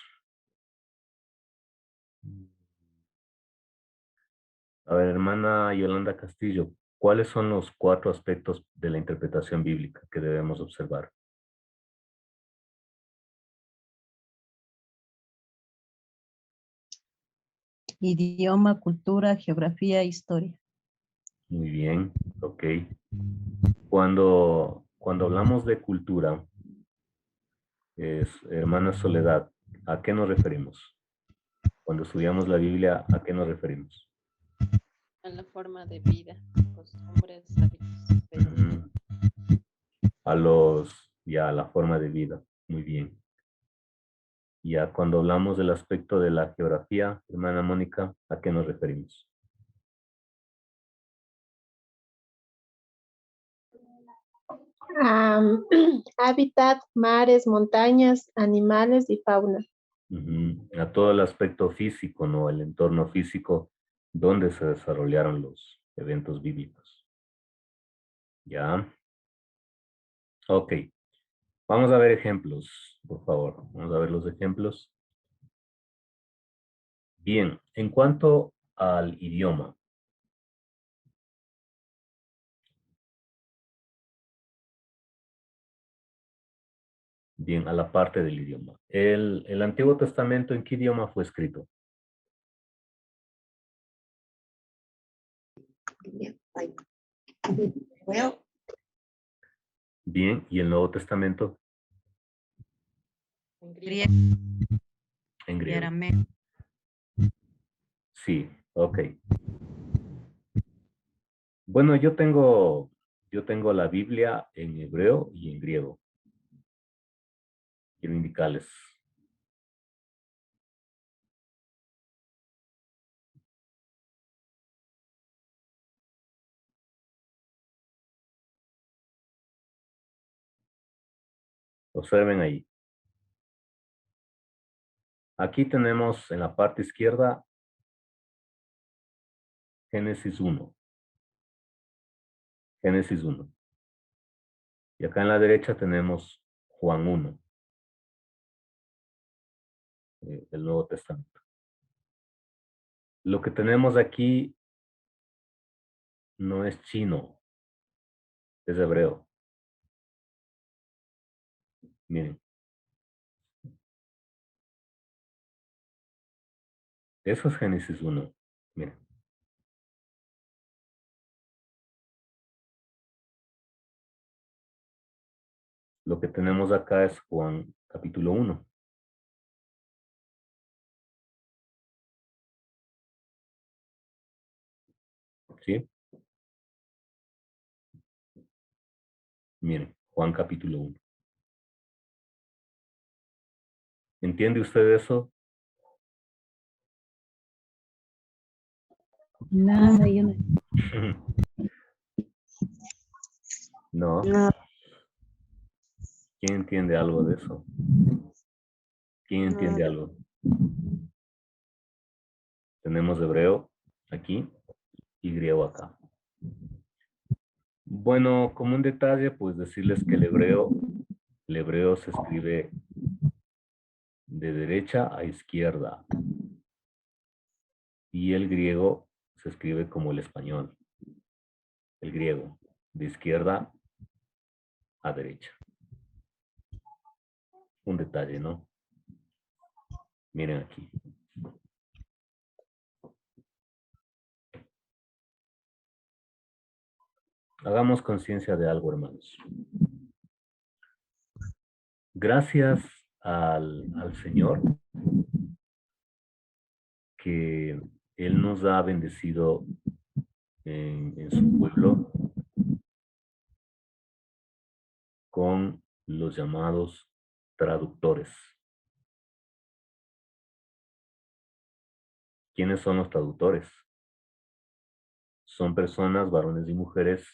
Speaker 1: A ver, hermana Yolanda Castillo, ¿cuáles son los 4 aspectos de la interpretación bíblica que debemos observar?
Speaker 5: Idioma, cultura, geografía, historia.
Speaker 1: Muy bien, ok. Cuando hablamos de cultura, hermana Soledad, ¿a qué nos referimos? Cuando estudiamos la Biblia, ¿a qué nos referimos?
Speaker 2: A la forma de vida, costumbres, hábitos,
Speaker 1: Ujú. A la forma de vida. Muy bien. Ya cuando hablamos del aspecto de la geografía, hermana Mónica, ¿a qué nos referimos?
Speaker 3: Hábitat, mares, montañas, animales y fauna.
Speaker 1: Ujú. A todo el aspecto físico, ¿no? El entorno físico donde se desarrollaron los eventos bíblicos. ¿Ya? Ok. Vamos a ver ejemplos, por favor. Vamos a ver los ejemplos. Bien, en cuanto al idioma. Bien, a la parte del idioma. El Antiguo Testamento, ¿en qué idioma fue escrito?
Speaker 4: Ay. Well,
Speaker 1: Bien, ¿y el Nuevo Testamento?
Speaker 2: en
Speaker 5: Griego
Speaker 1: En
Speaker 5: y
Speaker 1: griego.
Speaker 5: arameo.
Speaker 1: Sí, ok. Bueno, yo tengo la Biblia en hebreo y en griego. Quiero indicarles. Observen ahí. Aquí tenemos en la parte izquierda Génesis 1. Génesis 1. Y acá en la derecha tenemos Juan 1, el Nuevo Testamento. Lo que tenemos aquí no es chino, es hebreo. Miren, eso es Génesis 1. Miren. Lo que tenemos acá es Juan capítulo 1. ¿Sí? Miren, Juan capítulo 1. ¿Entiende usted eso?
Speaker 5: Nada, yo no.
Speaker 1: No.
Speaker 6: No.
Speaker 1: ¿Quién entiende algo de eso? ¿Quién entiende
Speaker 6: No.
Speaker 1: algo? Tenemos hebreo aquí y griego acá. Bueno, como un detalle, pues decirles que el hebreo se escribe de derecha a izquierda y el griego se escribe como el español. El griego, de izquierda a derecha. Un detalle, ¿no? Miren aquí. Hagamos conciencia de algo, hermanos. Gracias al Señor que Él nos ha bendecido en su pueblo con los llamados traductores. ¿Quiénes son los traductores? Son personas, varones y mujeres,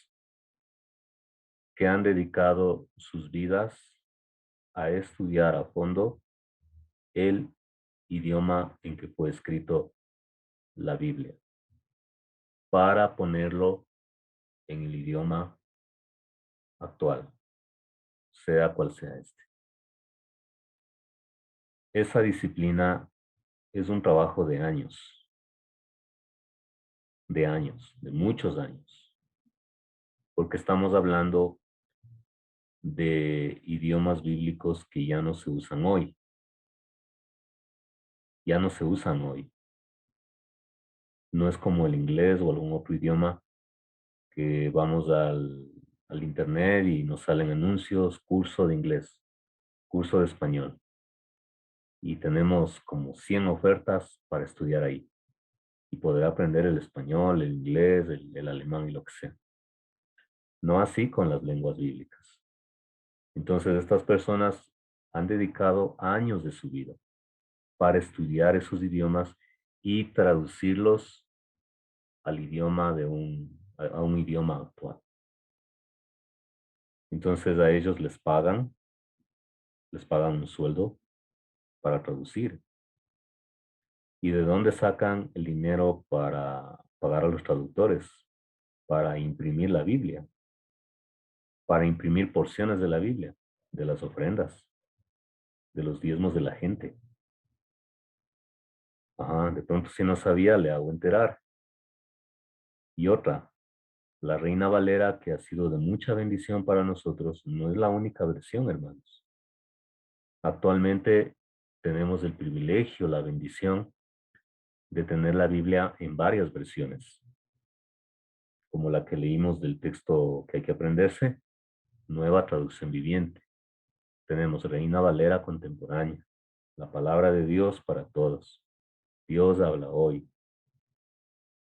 Speaker 1: que han dedicado sus vidas a estudiar a fondo el idioma en que fue escrito la Biblia, para ponerlo en el idioma actual, sea cual sea este. Esa disciplina es un trabajo de años, de muchos años, porque estamos hablando de idiomas bíblicos que ya no se usan hoy. Ya no se usan hoy. No es como el inglés o algún otro idioma que vamos al internet y nos salen anuncios, curso de inglés, curso de español. Y tenemos como 100 ofertas para estudiar ahí y poder aprender el español, el inglés, el alemán y lo que sea. No así con las lenguas bíblicas. Entonces estas personas han dedicado años de su vida para estudiar esos idiomas y traducirlos al idioma a un idioma actual. Entonces a ellos les pagan un sueldo para traducir. ¿Y de dónde sacan el dinero para pagar a los traductores? Para imprimir la Biblia, para imprimir porciones de la Biblia, de las ofrendas, de los diezmos de la gente. Ajá, de pronto si no sabía, le hago enterar. Y otra, la Reina Valera, que ha sido de mucha bendición para nosotros, no es la única versión, hermanos. Actualmente tenemos el privilegio, la bendición de tener la Biblia en varias versiones, como la que leímos del texto que hay que aprenderse, Nueva Traducción Viviente. Tenemos Reina Valera contemporánea, la palabra de Dios para todos. Dios habla hoy.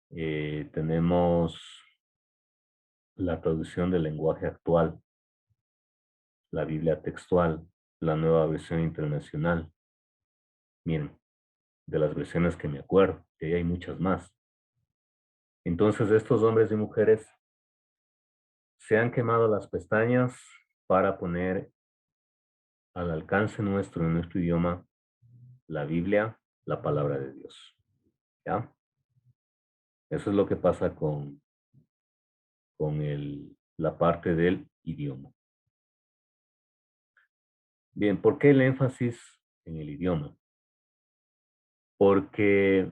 Speaker 1: Tenemos la traducción del lenguaje actual, la Biblia textual, la nueva versión internacional. Miren, de las versiones que me acuerdo, que hay muchas más. Entonces estos hombres y mujeres se han quemado las pestañas para poner al alcance nuestro, en nuestro idioma, la Biblia, la palabra de Dios. ¿Ya? Eso es lo que pasa con la parte del idioma. Bien, ¿por qué el énfasis en el idioma? Porque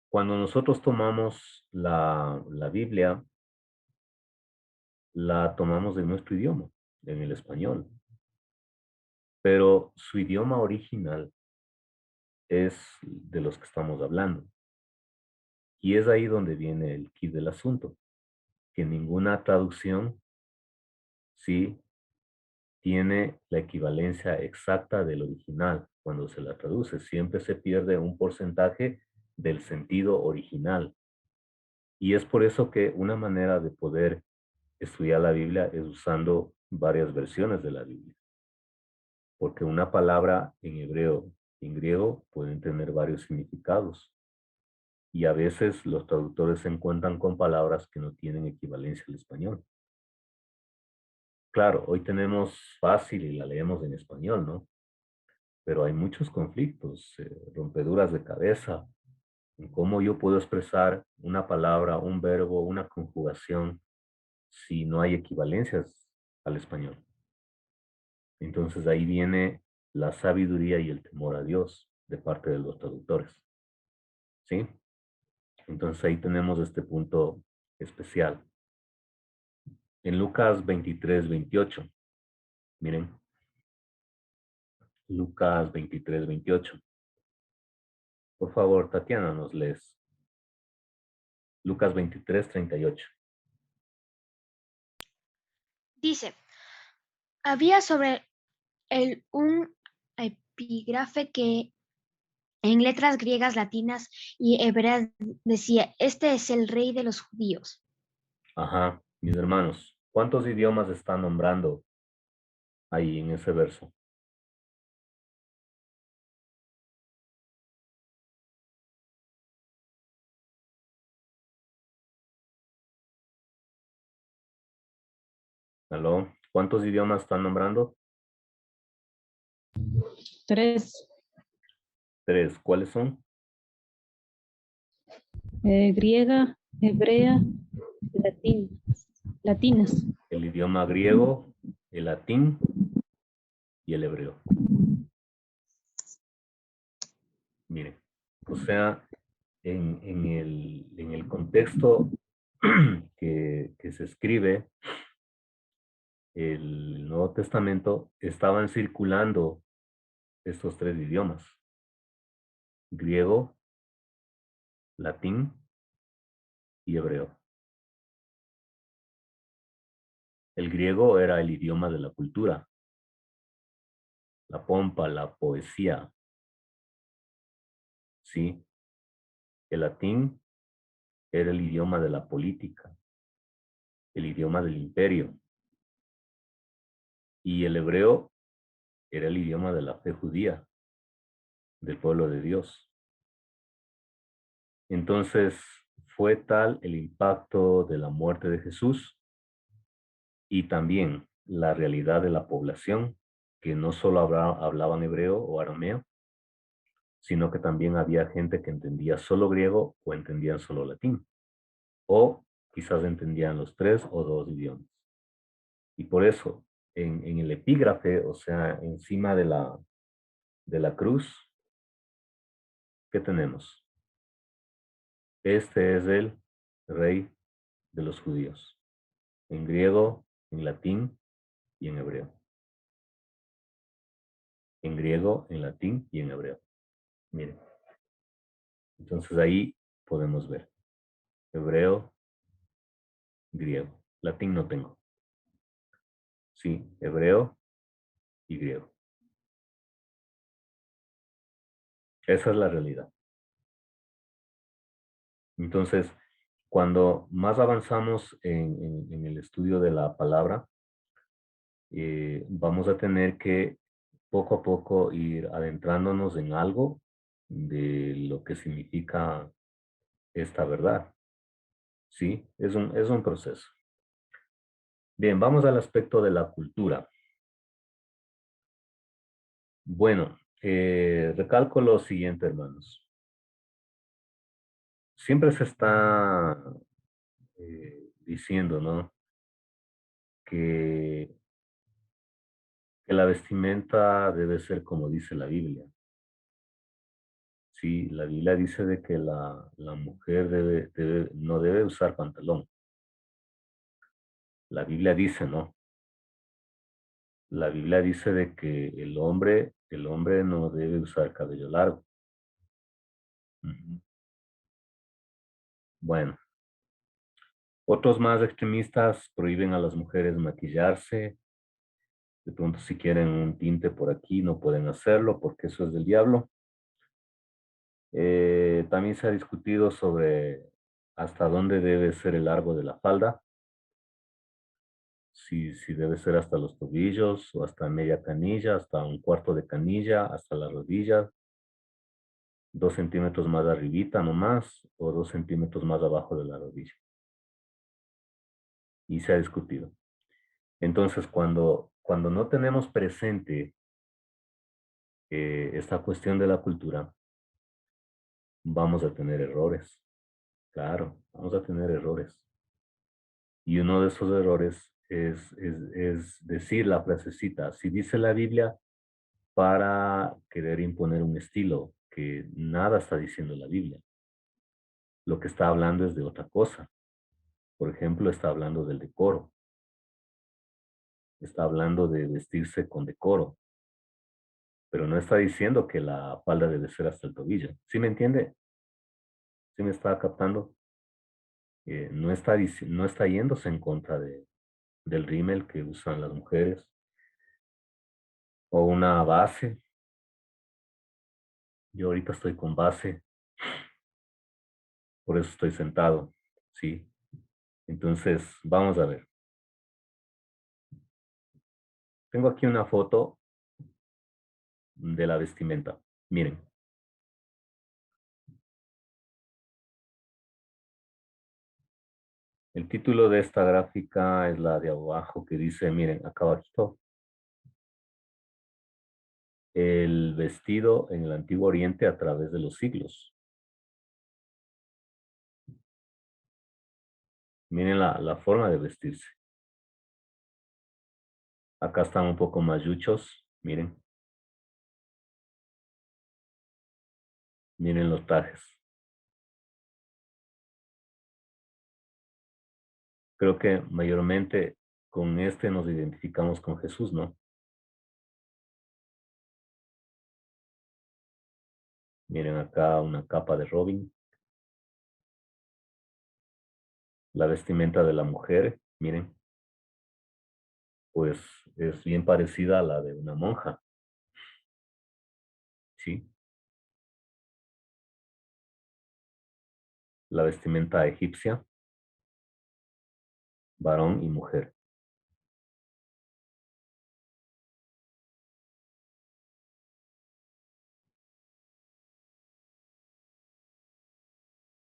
Speaker 1: cuando nosotros tomamos la Biblia, la tomamos de nuestro idioma, en el español. Pero su idioma original es de los que estamos hablando. Y es ahí donde viene el quid del asunto, que ninguna traducción sí tiene la equivalencia exacta del original. Cuando se la traduce, siempre se pierde un porcentaje del sentido original. Y es por eso que una manera de poder estudiar la Biblia es usando varias versiones de la Biblia. Porque una palabra en hebreo y en griego pueden tener varios significados. Y a veces los traductores se encuentran con palabras que no tienen equivalencia al español. Claro, hoy tenemos fácil y la leemos en español, ¿no? Pero hay muchos conflictos, rompeduras de cabeza en cómo yo puedo expresar una palabra, un verbo, una conjugación, si no hay equivalencias al español. Entonces ahí viene la sabiduría y el temor a Dios de parte de los traductores. ¿Sí? Entonces ahí tenemos este punto especial. En Lucas 23:28, miren, Lucas 23:28. Por favor, Tatiana, nos lees. Lucas 23:38.
Speaker 6: Dice, había sobre él un epígrafe que en letras griegas, latinas y hebreas decía, este es el rey de los judíos.
Speaker 1: Ajá, mis hermanos, ¿cuántos idiomas están nombrando ahí en ese verso? ¿Aló? ¿Cuántos idiomas están nombrando?
Speaker 5: 3.
Speaker 1: 3. ¿Cuáles son?
Speaker 5: Griega, hebrea, latinas.
Speaker 1: El idioma griego, el latín y el hebreo. Miren, o sea, en el contexto que se escribe el Nuevo Testamento, estaban circulando estos 3 idiomas: griego, latín y hebreo. El griego era el idioma de la cultura, la pompa, la poesía. Sí. El latín era el idioma de la política, el idioma del imperio. Y el hebreo era el idioma de la fe judía, del pueblo de Dios. Entonces, fue tal el impacto de la muerte de Jesús y también la realidad de la población, que no solo hablaban hebreo o arameo, sino que también había gente que entendía solo griego o entendían solo latín, o quizás entendían los 3 o 2 idiomas. Y por eso, en el epígrafe, o sea, encima de la cruz, ¿qué tenemos? Este es el rey de los judíos, en griego, en latín y en hebreo. En griego, en latín y en hebreo. Miren. Entonces ahí podemos ver hebreo, griego. Latín no tengo. Sí, hebreo y griego. Esa es la realidad. Entonces, cuando más avanzamos en el estudio de la palabra, vamos a tener que poco a poco ir adentrándonos en algo de lo que significa esta verdad. ¿Sí? Es un proceso. Bien, vamos al aspecto de la cultura. Bueno, recalco lo siguiente, hermanos. Siempre se está diciendo, ¿no? Que la vestimenta debe ser como dice la Biblia. Sí, la Biblia dice de que la mujer no debe usar pantalón. La Biblia dice, ¿no? La Biblia dice de que el hombre no debe usar cabello largo. Ujú. Bueno, otros más extremistas prohíben a las mujeres maquillarse. De pronto si quieren un tinte por aquí no pueden hacerlo porque eso es del diablo. También se ha discutido sobre hasta dónde debe ser el largo de la falda. Si debe ser hasta los tobillos o hasta media canilla, hasta un cuarto de canilla, hasta las rodillas, 2 centímetros más arribita nomás o 2 centímetros más abajo de la rodilla. Y se ha discutido. Entonces, cuando no tenemos presente esta cuestión de la cultura, vamos a tener errores. Claro, vamos a tener errores. Y uno de esos errores es decir la frasecita, si dice la Biblia, para querer imponer un estilo que nada está diciendo la Biblia. Lo que está hablando es de otra cosa. Por ejemplo, está hablando del decoro. Está hablando de vestirse con decoro. Pero no está diciendo que la falda debe ser hasta el tobillo. ¿Sí me entiende? ¿Sí me está captando? No está yéndose en contra del rímel que usan las mujeres o una base. Yo ahorita estoy con base, por eso estoy sentado, ¿sí? Entonces, vamos a ver. Tengo aquí una foto de la vestimenta. Miren. El título de esta gráfica es la de abajo que dice, miren, acá abajito. El vestido en el Antiguo Oriente a través de los siglos. Miren la forma de vestirse. Acá están un poco más yuchos, miren. Miren los trajes. Creo que mayormente con este nos identificamos con Jesús, ¿no? Miren acá una capa de Robin. La vestimenta de la mujer, miren. Pues es bien parecida a la de una monja. ¿Sí? La vestimenta egipcia, varón y mujer.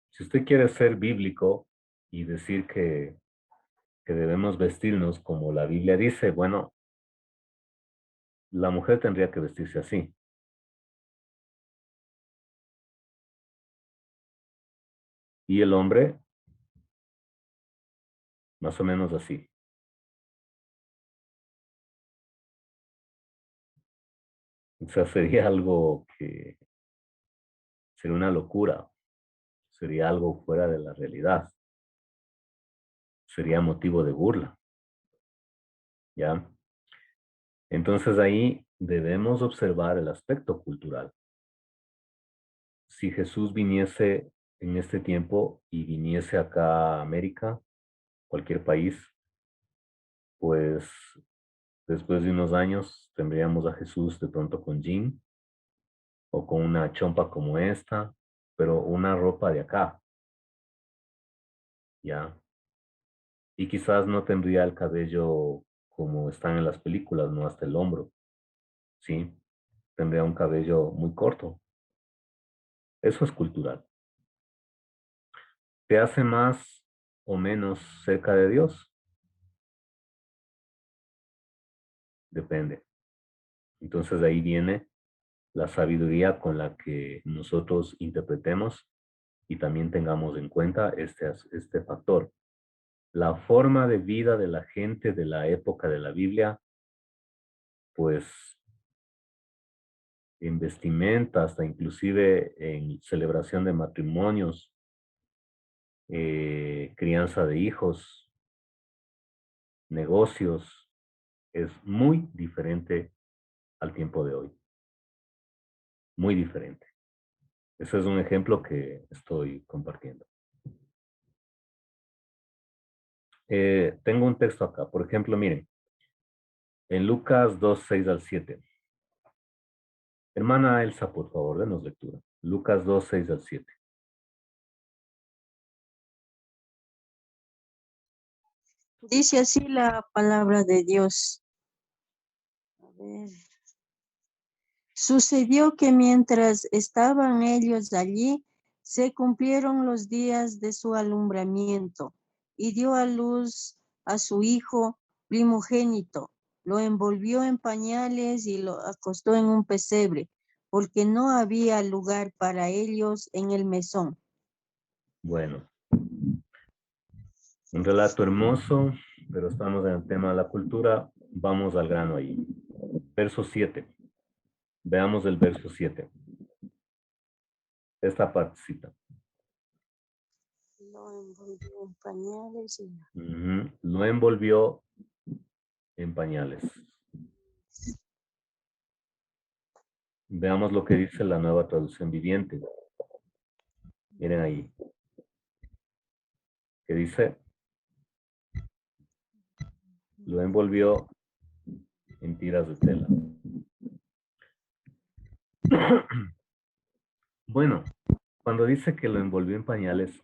Speaker 1: Si usted quiere ser bíblico y decir que debemos vestirnos como la Biblia dice, bueno, la mujer tendría que vestirse así. Y el hombre, más o menos así. O sea, sería algo que sería una locura, sería algo fuera de la realidad, sería motivo de burla, ¿ya? Entonces ahí debemos observar el aspecto cultural. Si Jesús viniese en este tiempo y viniese acá a América, cualquier país, pues después de unos años tendríamos a Jesús de pronto con jean o con una chompa como esta, pero una ropa de acá, ¿ya? Y quizás no tendría el cabello como están en las películas, no hasta el hombro, ¿sí? Tendría un cabello muy corto. Eso es cultural. ¿Te hace más o menos cerca de Dios? Depende. Entonces de ahí viene la sabiduría con la que nosotros interpretemos y también tengamos en cuenta este factor. La forma de vida de la gente de la época de la Biblia, pues en vestimenta, hasta inclusive en celebración de matrimonios, crianza de hijos, negocios, es muy diferente al tiempo de hoy. Muy diferente. Ese es un ejemplo que estoy compartiendo. Tengo un texto acá. Por ejemplo, miren, en Lucas 2, 6 al 7. Hermana Elsa, por favor, denos lectura. Lucas 2, 6 al 7.
Speaker 7: Dice así la palabra de Dios. A ver. Sucedió que mientras estaban ellos allí, se cumplieron los días de su alumbramiento y dio a luz a su hijo primogénito. Lo envolvió en pañales y lo acostó en un pesebre, porque no había lugar para ellos en el mesón.
Speaker 1: Bueno, un relato hermoso, pero estamos en el tema de la cultura. Vamos al grano ahí. Verso 7. Veamos el verso 7. Esta partecita.
Speaker 7: Lo envolvió en pañales y
Speaker 1: Lo envolvió en pañales. Veamos lo que dice la Nueva Traducción Viviente. Miren ahí. ¿Qué dice? Lo envolvió en tiras de tela. Bueno, cuando dice que lo envolvió en pañales,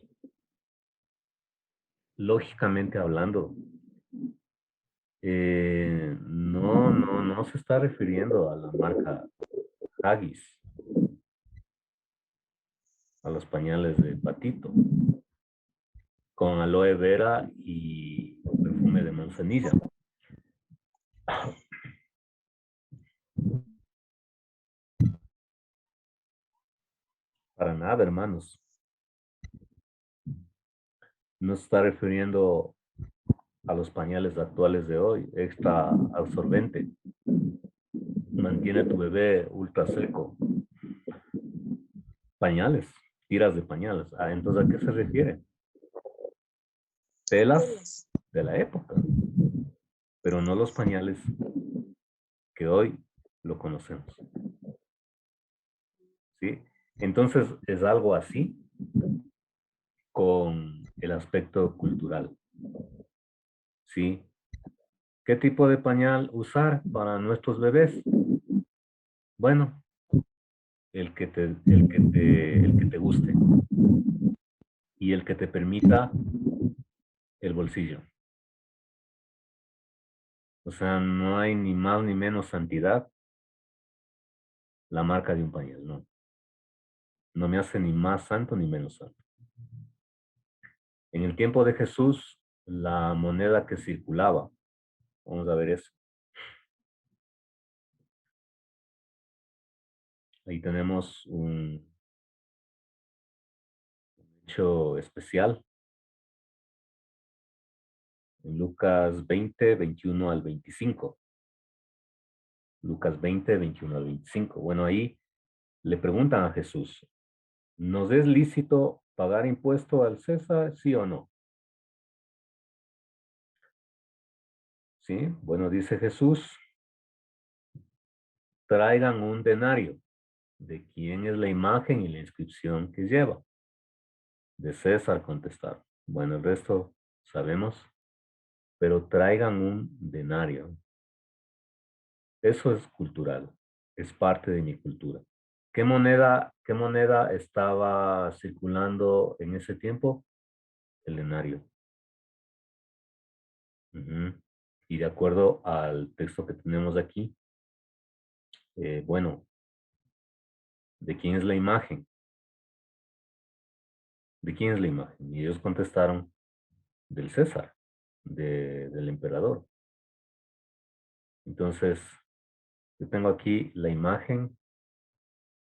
Speaker 1: lógicamente hablando, no se está refiriendo a la marca Haggis, a los pañales de Patito, con aloe vera y perfume de manzanilla. Para nada, hermanos. No se está refiriendo a los pañales actuales de hoy, extra absorbente. Mantiene tu bebé ultra seco. Pañales, tiras de pañales. Entonces, ¿a qué se refiere? Telas de la época, pero no los pañales que hoy lo conocemos. ¿Sí? Entonces, es algo así con el aspecto cultural. ¿Sí? ¿Qué tipo de pañal usar para nuestros bebés? Bueno, el que te guste y el que te permita el bolsillo. O sea, no hay ni más ni menos santidad la marca de un pañal, no. No me hace ni más santo ni menos santo. En el tiempo de Jesús, la moneda que circulaba, vamos a ver eso. Ahí tenemos un hecho especial. En Lucas 20, 21 al 25. Lucas 20, 21 al 25. Bueno, ahí le preguntan a Jesús, ¿nos es lícito pagar impuesto al César, sí o no? Sí, bueno, dice Jesús, traigan un denario. ¿De quién es la imagen y la inscripción que lleva? De César contestaron. Bueno, el resto sabemos, pero traigan un denario. Eso es cultural, es parte de mi cultura. Qué moneda estaba circulando en ese tiempo? El denario. Y de acuerdo al texto que tenemos aquí, bueno, ¿de quién es la imagen? ¿De quién es la imagen? Y ellos contestaron, del César, del emperador. Entonces, yo tengo aquí la imagen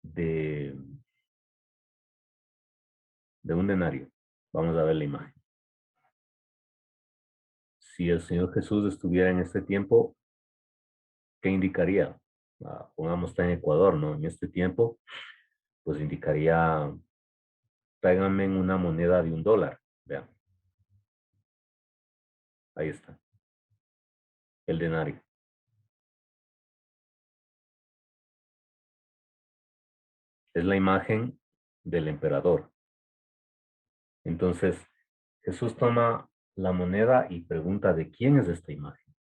Speaker 1: de un denario. Vamos a ver la imagen. Si el Señor Jesús estuviera en este tiempo, ¿qué indicaría? Pongamos está en Ecuador, ¿no? En este tiempo, pues indicaría, tráiganme una moneda de $1. Vean. Ahí está. El denario. Es la imagen del emperador. Entonces, Jesús toma la moneda y pregunta de quién es esta imagen.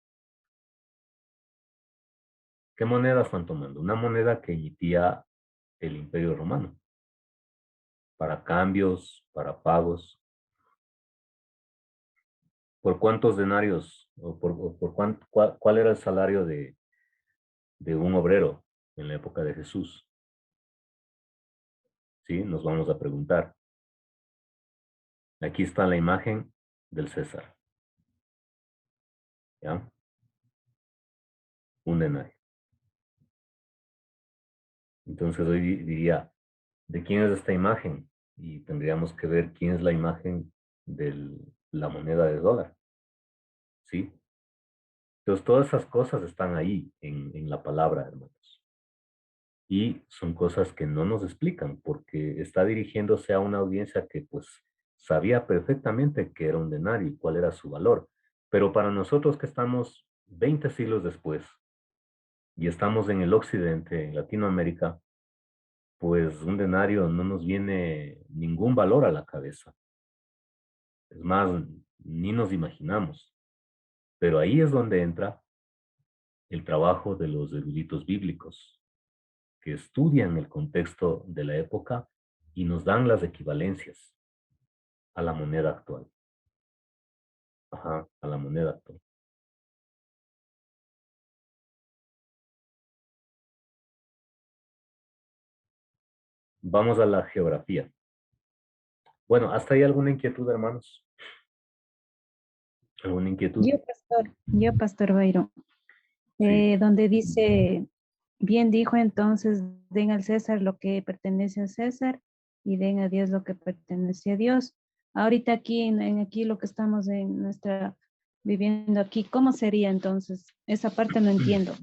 Speaker 1: ¿Qué moneda están tomando? Una moneda que emitía el Imperio Romano. Para cambios, para pagos. ¿Por cuántos denarios o por cuál era el salario de un obrero en la época de Jesús? ¿Sí? Nos vamos a preguntar. Aquí está la imagen del César. ¿Ya? Un denario. Entonces hoy diría, ¿de quién es esta imagen? Y tendríamos que ver quién es la imagen de la moneda de dólar, ¿sí? Entonces todas esas cosas están ahí en la palabra, hermanos. Y son cosas que no nos explican porque está dirigiéndose a una audiencia que pues sabía perfectamente que era un denario y cuál era su valor. Pero para nosotros que estamos 20 siglos después y estamos en el occidente, en Latinoamérica, pues un denario no nos viene ningún valor a la cabeza. Es más, ni nos imaginamos. Pero ahí es donde entra el trabajo de los eruditos bíblicos, que estudian el contexto de la época y nos dan las equivalencias a la moneda actual. Ajá, a la moneda actual. Vamos a la geografía. Bueno, ¿hasta ahí alguna inquietud, hermanos? ¿Alguna inquietud?
Speaker 5: Yo, Pastor Byron,
Speaker 1: Sí.
Speaker 5: donde dice, bien dijo entonces, den al César lo que pertenece a César y den a Dios lo que pertenece a Dios. Ahorita aquí, aquí lo que estamos en viviendo aquí, ¿cómo sería entonces? Esa parte no entiendo.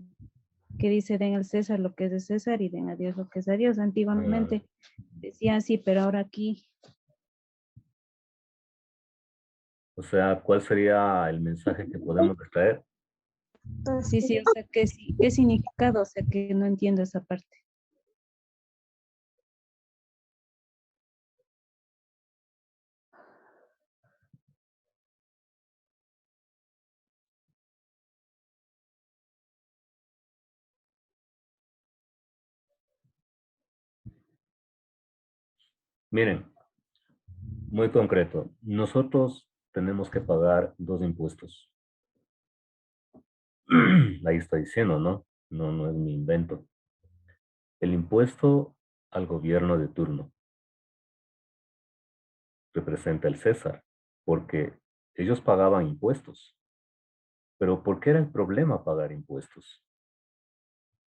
Speaker 5: Que dice, den al César lo que es de César y den a Dios lo que es de Dios.
Speaker 1: Ah,
Speaker 5: Antiguamente decía así, pero ahora aquí,
Speaker 1: o sea, ¿cuál sería el mensaje que podemos extraer?
Speaker 5: sí, sí, o sea, ¿qué significado? O sea, que no entiendo esa parte.
Speaker 1: Miren, muy concreto. Nosotros tenemos que pagar dos impuestos. Ahí está diciendo, ¿no? No, no es mi invento. El impuesto al gobierno de turno representa el César, porque ellos pagaban impuestos. Pero ¿por qué era el problema pagar impuestos?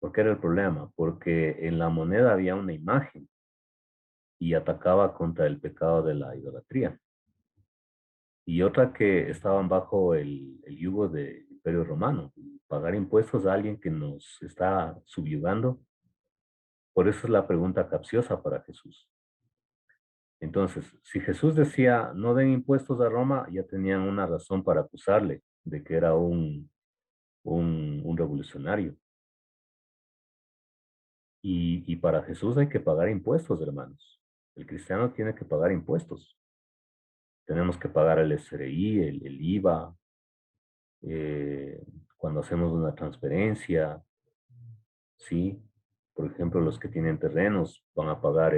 Speaker 1: ¿Por qué era el problema? Porque en la moneda había una imagen y atacaba contra el pecado de la idolatría. Y otra que estaban bajo el yugo del Imperio Romano. Pagar impuestos a alguien que nos está subyugando. Por eso es la pregunta capciosa para Jesús. Entonces, si Jesús decía, no den impuestos a Roma, ya tenían una razón para acusarle de que era un revolucionario. Y para Jesús hay que pagar impuestos, hermanos. El cristiano tiene que pagar impuestos. Tenemos que pagar el SRI, el IVA, eh, cuando hacemos una transferencia, ¿sí? Por ejemplo, los que tienen terrenos van a pagar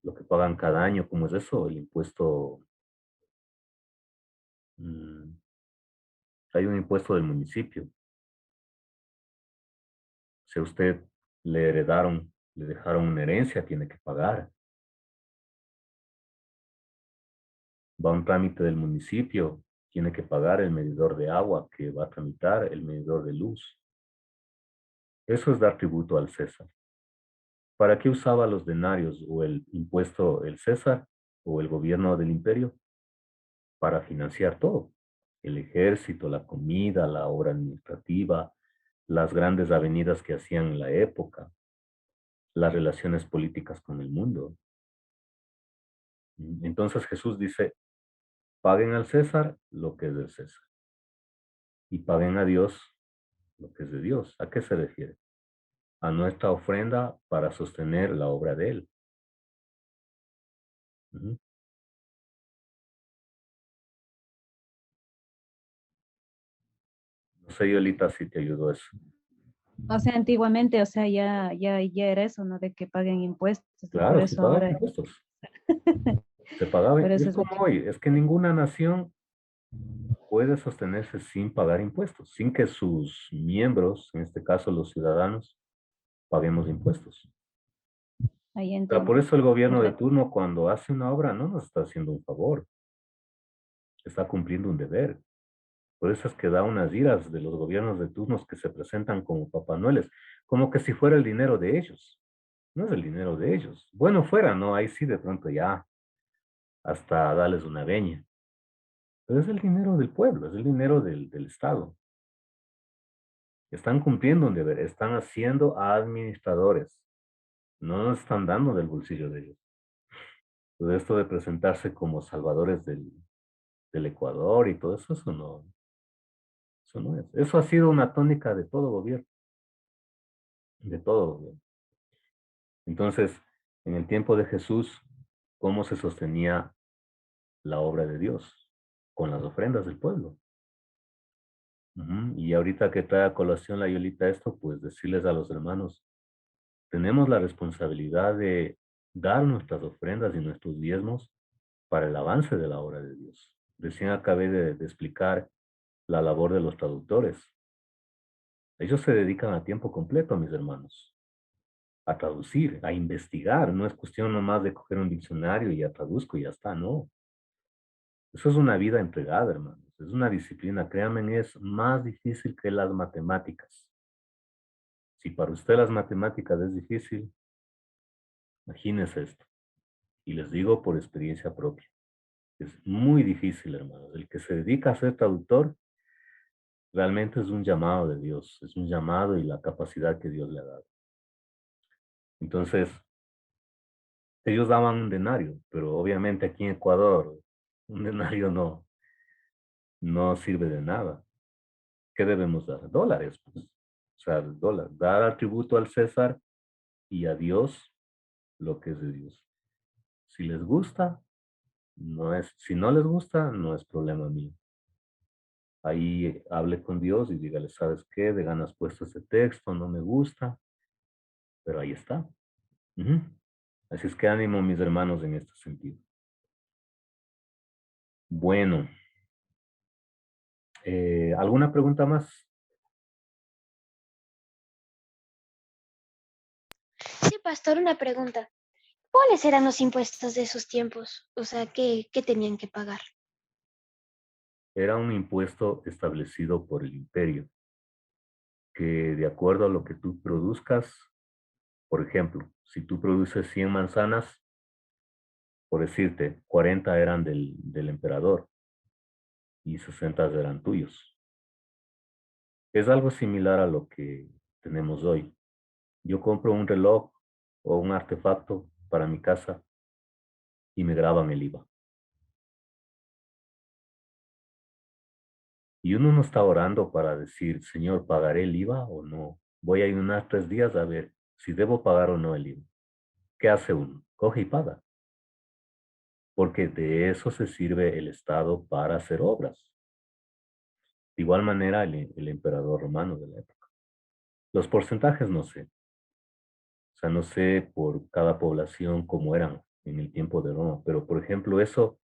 Speaker 1: lo que pagan cada año. ¿Cómo es eso? El impuesto. mm, Hay un impuesto del municipio. Si a usted le heredaron, le dejaron una herencia, tiene que pagar. Va a un trámite del municipio, tiene que pagar el medidor de agua que va a tramitar, el medidor de luz. Eso es dar tributo al César. ¿Para qué usaba los denarios o el impuesto el César o el gobierno del imperio? Para financiar todo. El ejército, la comida, la obra administrativa, las grandes avenidas que hacían en la época, las relaciones políticas con el mundo. Entonces Jesús dice, paguen al César lo que es del César y paguen a Dios lo que es de Dios. ¿A qué se refiere? A nuestra ofrenda para sostener la obra de Él. Ujú. No sé, Yolita, si te ayudó eso.
Speaker 5: O sea, antiguamente, o sea, ya era eso, ¿no? De que paguen impuestos y por
Speaker 1: Claro, se
Speaker 5: eso
Speaker 1: pagaban
Speaker 5: ahora,
Speaker 1: impuestos. Se pagaba.
Speaker 5: por eso
Speaker 1: Es
Speaker 5: es
Speaker 1: como hoy, es que ninguna nación puede sostenerse sin pagar impuestos, sin que sus miembros, en este caso los ciudadanos, paguemos impuestos.
Speaker 5: ahí
Speaker 1: O sea, por
Speaker 5: entiendo.
Speaker 1: eso el gobierno de
Speaker 5: Correcto.
Speaker 1: turno, cuando hace una obra, no nos está haciendo un favor, está cumpliendo un deber. Por eso es que da unas iras de los gobiernos de turnos que se presentan como Papá Noeles, como que si fuera el dinero de ellos. No es el dinero de ellos. Bueno, fuera, ¿no? Ahí sí de pronto ya hasta darles una veña. Pero es el dinero del pueblo, es el dinero del Estado. Están cumpliendo un deber, están haciendo administradores. No nos están dando del bolsillo de ellos. Todo esto de presentarse como salvadores del Ecuador y todo eso, eso no es. Eso ha sido una tónica de todo gobierno, de todo gobierno. Entonces, en el tiempo de Jesús, ¿cómo se sostenía la obra de Dios? Con las ofrendas del pueblo. Y ahorita que trae a colación la Yolita esto, pues decirles a los hermanos, tenemos la responsabilidad de dar nuestras ofrendas y nuestros diezmos para el avance de la obra de Dios. Recién acabé de explicar la labor de los traductores. Ellos se dedican a tiempo completo, mis hermanos, a traducir, a investigar. No es cuestión nomás de coger un diccionario y ya traduzco y ya está, no. Eso es una vida entregada, hermanos. Es una disciplina, créanme, es más difícil que las matemáticas. Si para usted las matemáticas es difícil, imagínese esto. Y les digo por experiencia propia. Es muy difícil, hermanos. El que se dedica a ser traductor realmente es un llamado de Dios. Es un llamado y la capacidad que Dios le ha dado. Entonces, ellos daban un denario, pero obviamente aquí en Ecuador un denario no sirve de nada. ¿Qué debemos dar? Dólares, pues. O sea, dólar. Dar tributo al César y a Dios lo que es de Dios. Si les gusta, si no les gusta, no es problema mío. Ahí hable con Dios y dígale, ¿sabes qué? De ganas puesto ese texto, no me gusta, pero ahí está. Ujú. Así es que ánimo, mis hermanos, en este sentido. Bueno, ¿alguna pregunta más?
Speaker 6: Sí, pastor, una pregunta. ¿Cuáles eran los impuestos de esos tiempos? O sea, ¿qué tenían que pagar?
Speaker 1: Era un impuesto establecido por el imperio, que de acuerdo a lo que tú produzcas, por ejemplo, si tú produces 100 manzanas, por decirte, 40 eran del emperador y 60 eran tuyos. Es algo similar a lo que tenemos hoy. Yo compro un reloj o un artefacto para mi casa y me graban el IVA. Y uno no está orando para decir, Señor, ¿pagaré el IVA o no? Voy a ayunar 3 días a ver si debo pagar o no el IVA. ¿Qué hace uno? Coge y paga. Porque de eso se sirve el Estado para hacer obras. De igual manera el emperador romano de la época. Los porcentajes no sé. O sea, no sé por cada población cómo eran en el tiempo de Roma. Pero, por ejemplo, eso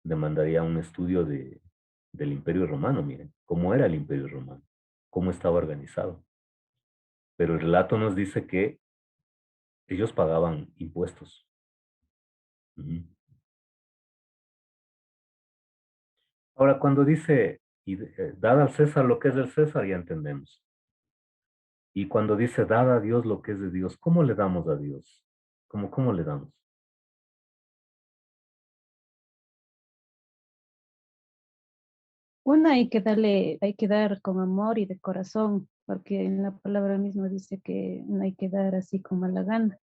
Speaker 1: demandaría un estudio del Imperio Romano, miren, cómo era el Imperio Romano, cómo estaba organizado. Pero el relato nos dice que ellos pagaban impuestos. Ujú. Ahora, cuando dice, dad al César lo que es del César, ya entendemos. Y cuando dice, dad a Dios lo que es de Dios, ¿cómo le damos a Dios? ¿Cómo le damos?
Speaker 5: Una hay que dar con amor y de corazón, porque en la palabra misma dice que no hay que dar así como a la gana.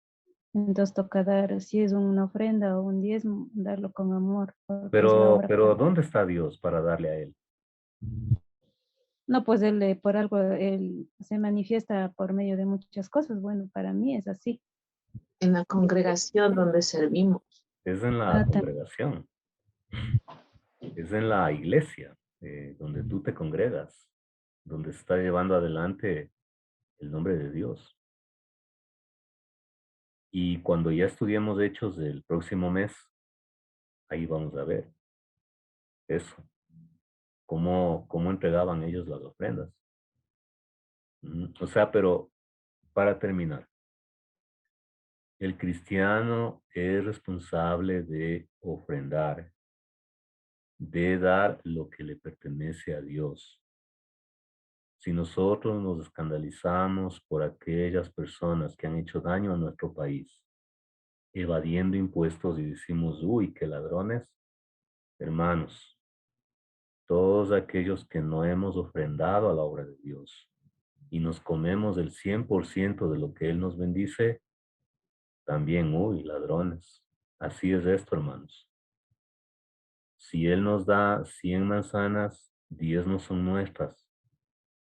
Speaker 5: Entonces toca dar, si es una ofrenda o un diezmo, darlo con amor, porque es la obra.
Speaker 1: Pero ¿dónde está Dios para darle a Él?
Speaker 5: No, pues él por algo, él se manifiesta por medio de muchas cosas. Bueno, para mí es así.
Speaker 8: En la congregación donde servimos.
Speaker 1: Es en la
Speaker 5: Ah,
Speaker 1: congregación, es en la iglesia, donde tú te congregas, donde se está llevando adelante el nombre de Dios. Y cuando ya estudiemos Hechos del próximo mes, ahí vamos a ver eso, cómo entregaban ellos las ofrendas. O sea, pero para terminar, el cristiano es responsable de ofrendar, de dar lo que le pertenece a Dios. Si nosotros nos escandalizamos por aquellas personas que han hecho daño a nuestro país, evadiendo impuestos y decimos, uy, qué ladrones, hermanos, todos aquellos que no hemos ofrendado a la obra de Dios y nos comemos el 100% de lo que Él nos bendice, también, uy, ladrones. Así es esto, hermanos. Si Él nos da 100 manzanas, 10 no son nuestras.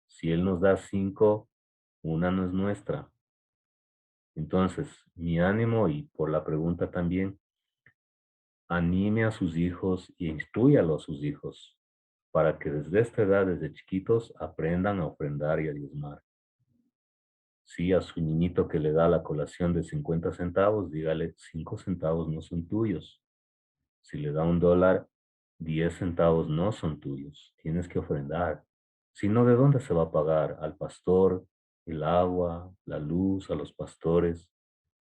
Speaker 1: Si Él nos da 5, una no es nuestra. Entonces, mi ánimo, y por la pregunta también, anime a sus hijos y instrúyalo a sus hijos para que desde esta edad, desde chiquitos, aprendan a ofrendar y a diezmar. Si a su niñito que le da la colación de 50 centavos, dígale 5 centavos no son tuyos. Si le da $1, 10 centavos no son tuyos. Tienes que ofrendar. Si no, ¿de dónde se va a pagar? Al pastor, el agua, la luz, a los pastores.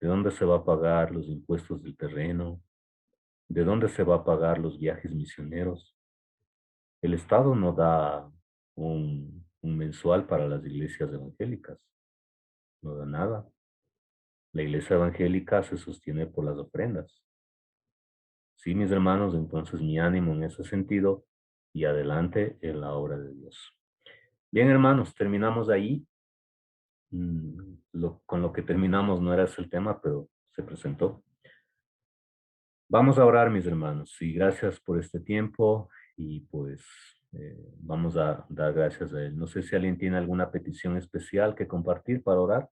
Speaker 1: ¿De dónde se va a pagar los impuestos del terreno? ¿De dónde se va a pagar los viajes misioneros? El Estado no da un mensual para las iglesias evangélicas. No da nada. La iglesia evangélica se sostiene por las ofrendas. Sí, mis hermanos, entonces mi ánimo en ese sentido y adelante en la obra de Dios. Bien, hermanos, terminamos ahí. Con lo que terminamos no era ese el tema, pero se presentó. Vamos a orar, mis hermanos, y gracias por este tiempo y pues vamos a dar gracias a Él. No sé si alguien tiene alguna petición especial que compartir para orar.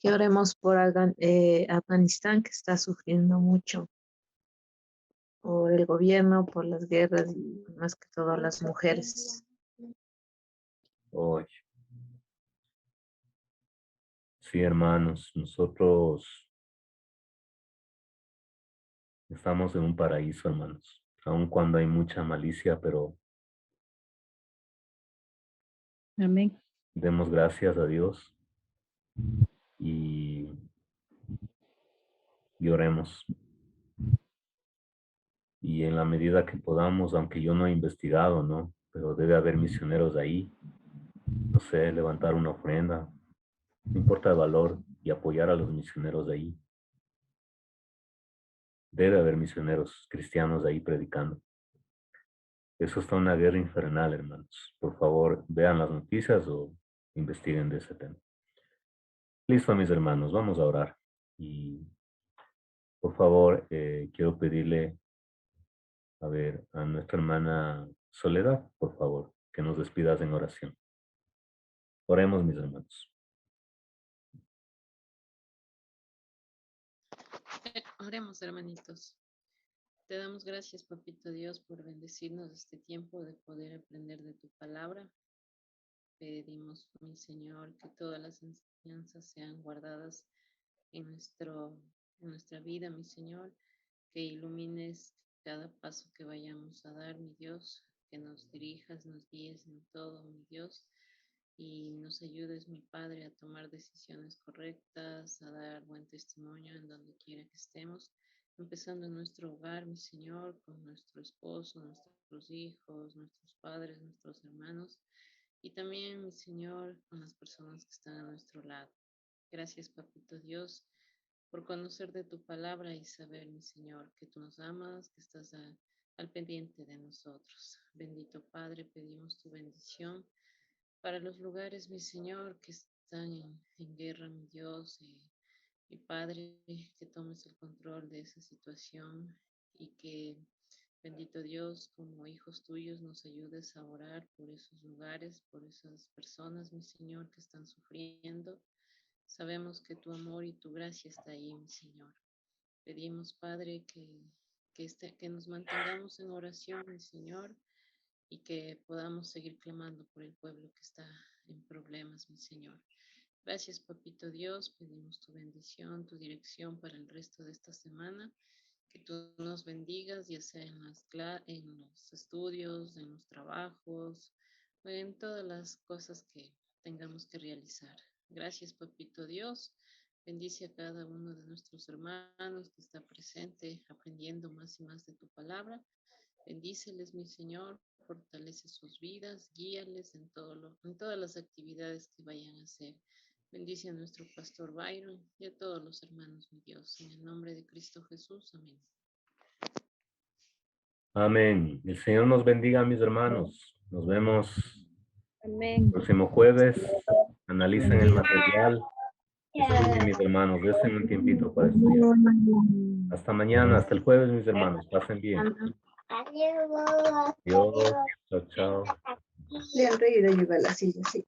Speaker 8: Que oremos por Afganistán, que está sufriendo mucho, por el gobierno, por las guerras y más que todo las mujeres.
Speaker 1: Hoy. Sí, hermanos, nosotros estamos en un paraíso, hermanos, aun cuando hay mucha malicia, pero
Speaker 5: Amén.
Speaker 1: demos gracias a Dios y oremos. Y en la medida que podamos, aunque yo no he investigado, ¿no? Pero debe haber misioneros ahí, no sé, levantar una ofrenda, no importa el valor, y apoyar a los misioneros de ahí. Debe haber misioneros cristianos ahí predicando. Eso está una guerra infernal, hermanos. Por favor, vean las noticias o investiguen de ese tema. Listo, mis hermanos, vamos a orar. Y por favor, quiero pedirle, a ver, a nuestra hermana Soledad, por favor, que nos despidas en oración. Oremos, mis hermanos.
Speaker 2: Oremos, hermanitos. Te damos gracias, Papito Dios, por bendecirnos este tiempo de poder aprender de tu palabra. Pedimos, mi Señor, que todas las enseñanzas sean guardadas en, en nuestra vida, mi Señor, que ilumines cada paso que vayamos a dar, mi Dios, que nos dirijas, nos guíes en todo, mi Dios, y nos ayudes, mi Padre, a tomar decisiones correctas, a dar buen testimonio en donde quiera que estemos, empezando en nuestro hogar, mi Señor, con nuestro esposo, nuestros hijos, nuestros padres, nuestros hermanos, y también, mi Señor, con las personas que están a nuestro lado. Gracias, Papito Dios, por conocer de tu palabra y saber, mi Señor, que tú nos amas, que estás al pendiente de nosotros. Bendito Padre, pedimos tu bendición para los lugares, mi Señor, que están en guerra, mi Dios, mi Padre, que tomes el control de esa situación y que, bendito Dios, como hijos tuyos, nos ayudes a orar por esos lugares, por esas personas, mi Señor, que están sufriendo. Sabemos que tu amor y tu gracia está ahí, mi Señor. Pedimos, Padre, que nos mantengamos en oración, mi Señor, y que podamos seguir clamando por el pueblo que está en problemas, mi Señor. Gracias, Papito Dios. Pedimos tu bendición, tu dirección para el resto de esta semana. Que tú nos bendigas, ya sea en los estudios, en los trabajos, o en todas las cosas que tengamos que realizar. Gracias, Papito Dios. Bendice a cada uno de nuestros hermanos que está presente, aprendiendo más y más de tu palabra. Bendíceles, mi Señor, fortalece sus vidas, guíales en todas las actividades que vayan a hacer. Bendice a nuestro pastor Byron y a todos los hermanos, mi Dios. En el nombre de Cristo Jesús, amén.
Speaker 1: Amén. El Señor nos bendiga, mis hermanos. Nos vemos
Speaker 5: Amén.
Speaker 1: el próximo jueves. Analicen el material. Estudien, mis hermanos. Desen un tiempito para estudiar. Hasta mañana, hasta el jueves, mis hermanos. Pasen bien. Adiós. Chao, chao.
Speaker 4: Le han reído ayuda a la silla, sí.